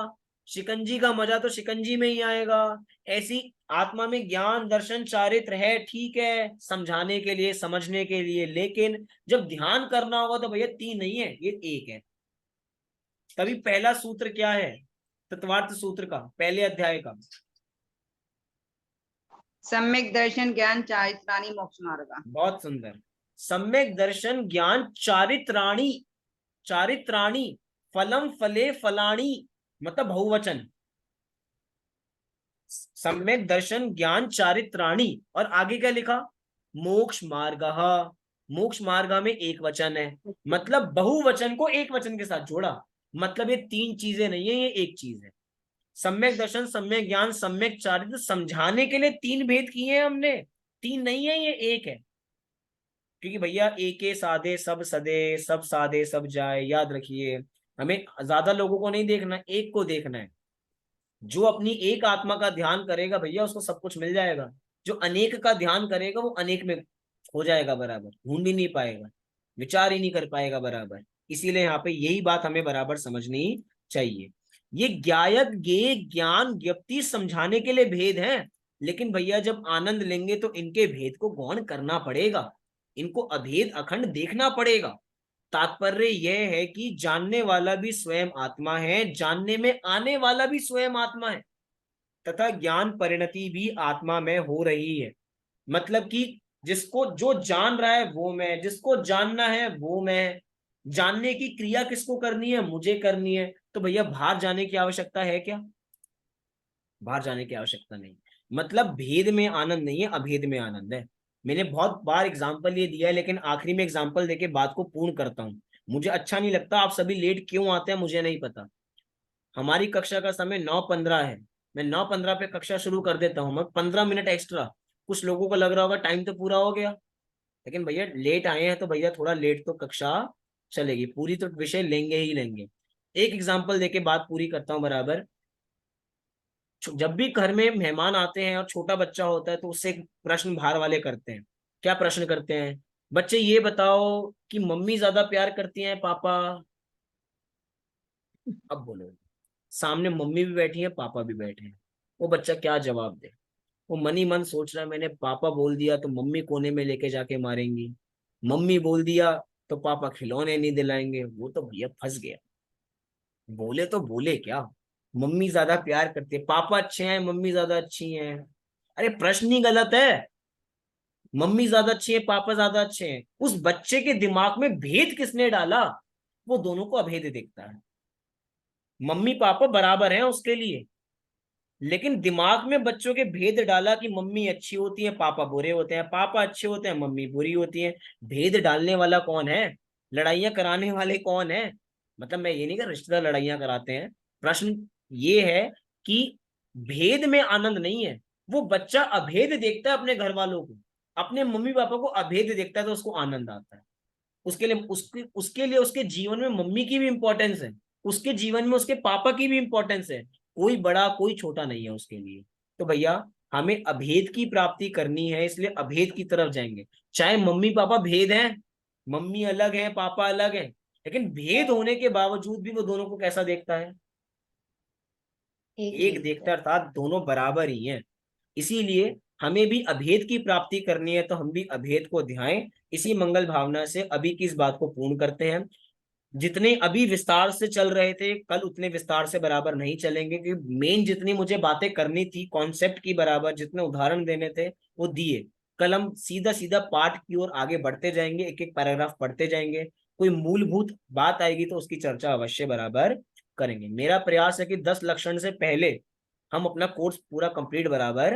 शिकंजी का मजा तो शिकंजी में ही आएगा। ऐसी आत्मा में ज्ञान दर्शन चारित्र है, ठीक है, समझाने के लिए समझने के लिए, लेकिन जब ध्यान करना होगा तो भैया तीन नहीं है, ये एक है। तभी पहला सूत्र क्या है, तत्वार्थ सूत्र का पहले अध्याय का, सम्यक दर्शन ज्ञान चारित्राणी मोक्ष मार्ग। बहुत सुंदर। सम्यक दर्शन ज्ञान चारित्राणी, चारित्राणी फलम फले फलाणी, मतलब बहुवचन। सम्यक दर्शन ज्ञान चारित्राणी, और आगे क्या लिखा, मोक्ष मार्ग। मोक्ष मार्ग में एक वचन है, मतलब बहुवचन को एक वचन के साथ जोड़ा, मतलब ये तीन चीजें नहीं है, ये एक चीज है। सम्यक दर्शन, सम्यक ज्ञान, सम्यक चारित्र, समझाने के लिए तीन भेद किए हैं हमने, तीन नहीं है, ये एक है। क्योंकि भैया एक साधे सब सदे, सब साधे सब जाए, याद रखिए, हमें ज्यादा लोगों को नहीं देखना, एक को देखना है। जो अपनी एक आत्मा का ध्यान करेगा भैया उसको सब कुछ मिल जाएगा, जो अनेक का ध्यान करेगा वो अनेक में हो जाएगा बराबर, ढूंढ ही नहीं पाएगा, विचार ही नहीं कर पाएगा बराबर। इसीलिए यहाँ पे यही बात हमें बराबर समझनी चाहिए। ये ज्ञायत ज्ञेय ज्ञान ज्ञप्ति समझाने के लिए भेद हैं, लेकिन भैया जब आनंद लेंगे तो इनके भेद को गौण करना पड़ेगा, इनको अभेद अखंड देखना पड़ेगा। तात्पर्य यह है कि जानने वाला भी स्वयं आत्मा है, जानने में आने वाला भी स्वयं आत्मा है, तथा ज्ञान परिणति भी आत्मा में हो रही है। मतलब कि जिसको जो जान रहा है वो मैं, जिसको जानना है वो मैं, जानने की क्रिया किसको करनी है, मुझे करनी है। तो भैया बाहर जाने की आवश्यकता है क्या, बाहर जाने की आवश्यकता नहीं। मतलब भेद में आनंद नहीं है, अभेद में आनंद है। मैंने बहुत बार एग्जाम्पल ये दिया है, लेकिन आखिरी में एग्जाम्पल देके बात को पूर्ण करता हूँ। मुझे अच्छा नहीं लगता आप सभी लेट क्यों आते हैं, मुझे नहीं पता। हमारी कक्षा का समय 9:15 है, मैं 9:15 पे कक्षा शुरू कर देता हूँ, मैं 15 मिनट एक्स्ट्रा। कुछ लोगों को लग रहा होगा टाइम तो पूरा हो गया, लेकिन भैया लेट आए हैं तो भैया थोड़ा लेट तो कक्षा चलेगी, पूरी तो विषय लेंगे ही लेंगे। एक एग्जाम्पल देके बात पूरी करता हूँ बराबर। जब भी घर में मेहमान आते हैं और छोटा बच्चा होता है तो उससे एक प्रश्न बाहर वाले करते हैं। क्या प्रश्न करते हैं, बच्चे ये बताओ कि मम्मी ज्यादा प्यार करती हैं पापा। अब बोलो, सामने मम्मी भी बैठी है पापा भी बैठे हैं, वो बच्चा क्या जवाब दे। वो मन ही मन सोच रहा है मैंने पापा बोल दिया तो मम्मी कोने में लेके जाके मारेंगी, मम्मी बोल दिया तो पापा खिलौने नहीं दिलाएंगे, वो तो भैया फंस गया। बोले तो बोले क्या, मम्मी ज्यादा प्यार करती है, पापा अच्छे हैं मम्मी ज्यादा अच्छी हैं। अरे प्रश्न ही गलत है, मम्मी ज्यादा अच्छी है पापा ज्यादा अच्छे हैं। उस बच्चे के दिमाग में भेद किसने डाला, वो दोनों को अभेद देखता है। मम्मी पापा बराबर हैं उसके लिए, लेकिन दिमाग में बच्चों के भेद डाला कि मम्मी अच्छी होती है पापा बुरे होते हैं, पापा अच्छे होते हैं मम्मी बुरी होती है। भेद डालने वाला कौन है, लड़ाइयां कराने वाले कौन है। मतलब मैं ये नहीं कर रिश्तेदार लड़ाइयां कराते हैं, प्रश्न ये है कि भेद में आनंद नहीं है, वो बच्चा अभेद देखता है अपने घर वालों को। अपने मम्मी पापा को अभेद देखता है तो उसको आनंद आता है। उसके लिए उसके जीवन में मम्मी की भी इंपॉर्टेंस है, उसके जीवन में उसके पापा की भी इंपॉर्टेंस है। कोई बड़ा कोई छोटा नहीं है उसके लिए। तो भैया हमें अभेद की प्राप्ति करनी है, इसलिए अभेद की तरफ जाएंगे। चाहे मम्मी पापा भेद हैं, मम्मी अलग है पापा अलग है, लेकिन भेद होने के बावजूद भी वो दोनों को कैसा देखता है? एक देखता है, अर्थात दोनों बराबर ही हैं। इसीलिए हमें भी अभेद की प्राप्ति करनी है, तो हम भी अभेद को ध्याएं। इसी मंगल भावना से अभी की इस बात को पूर्ण करते हैं। जितने अभी विस्तार से चल रहे थे, कल उतने विस्तार से बराबर नहीं चलेंगे, क्योंकि मेन जितनी मुझे बातें करनी थी कॉन्सेप्ट की बराबर, जितने उदाहरण देने थे वो दिए। कल हम सीधा सीधा पाठ की ओर आगे बढ़ते जाएंगे, एक एक पैराग्राफ पढ़ते जाएंगे। कोई मूलभूत बात आएगी तो उसकी चर्चा अवश्य बराबर करेंगे। मेरा प्रयास है कि 10 लक्षण से पहले हम अपना कोर्स पूरा कंप्लीट बराबर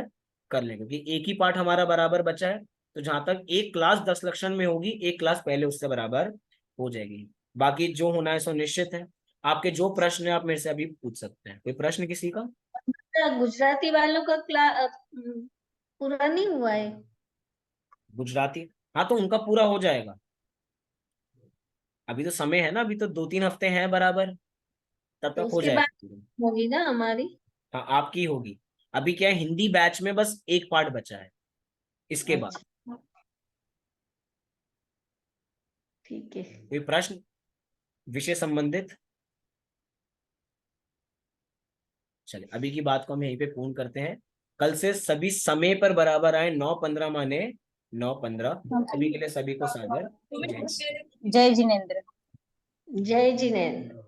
कर लेंगे, क्योंकि एक ही पाठ हमारा बराबर बचा है। तो जहां तक एक क्लास 10 लक्षण में होगी, एक क्लास पहले उससे बराबर हो जाएगी। बाकी जो होना है सो निश्चित है। आपके जो प्रश्न है आप मेरे से अभी पूछ सकते हैं। कोई प्रश्न किसी का? गुजराती वालों का पूरा नहीं हुआ है। गुजराती, हाँ तो उनका पूरा हो जाएगा। अभी तो समय है ना, अभी तो 2-3 हफ्ते हैं बराबर, तब तो तक हो उसके बाद जाएगा। होगी ना हमारी। हाँ आपकी होगी। अभी क्या है, हिंदी बैच में बस एक पार्ट बचा है, इसके बाद। अच्छा, ठीक है। कोई प्रश्न विषय संबंधित? चलिए अभी की बात को हम यहीं पे पूर्ण करते हैं। कल से सभी समय पर बराबर आए। 9:15 माने 9:15। सभी के लिए सभी को सादर जय। जय जिनेन्द्र। जय जिनेन्द्र।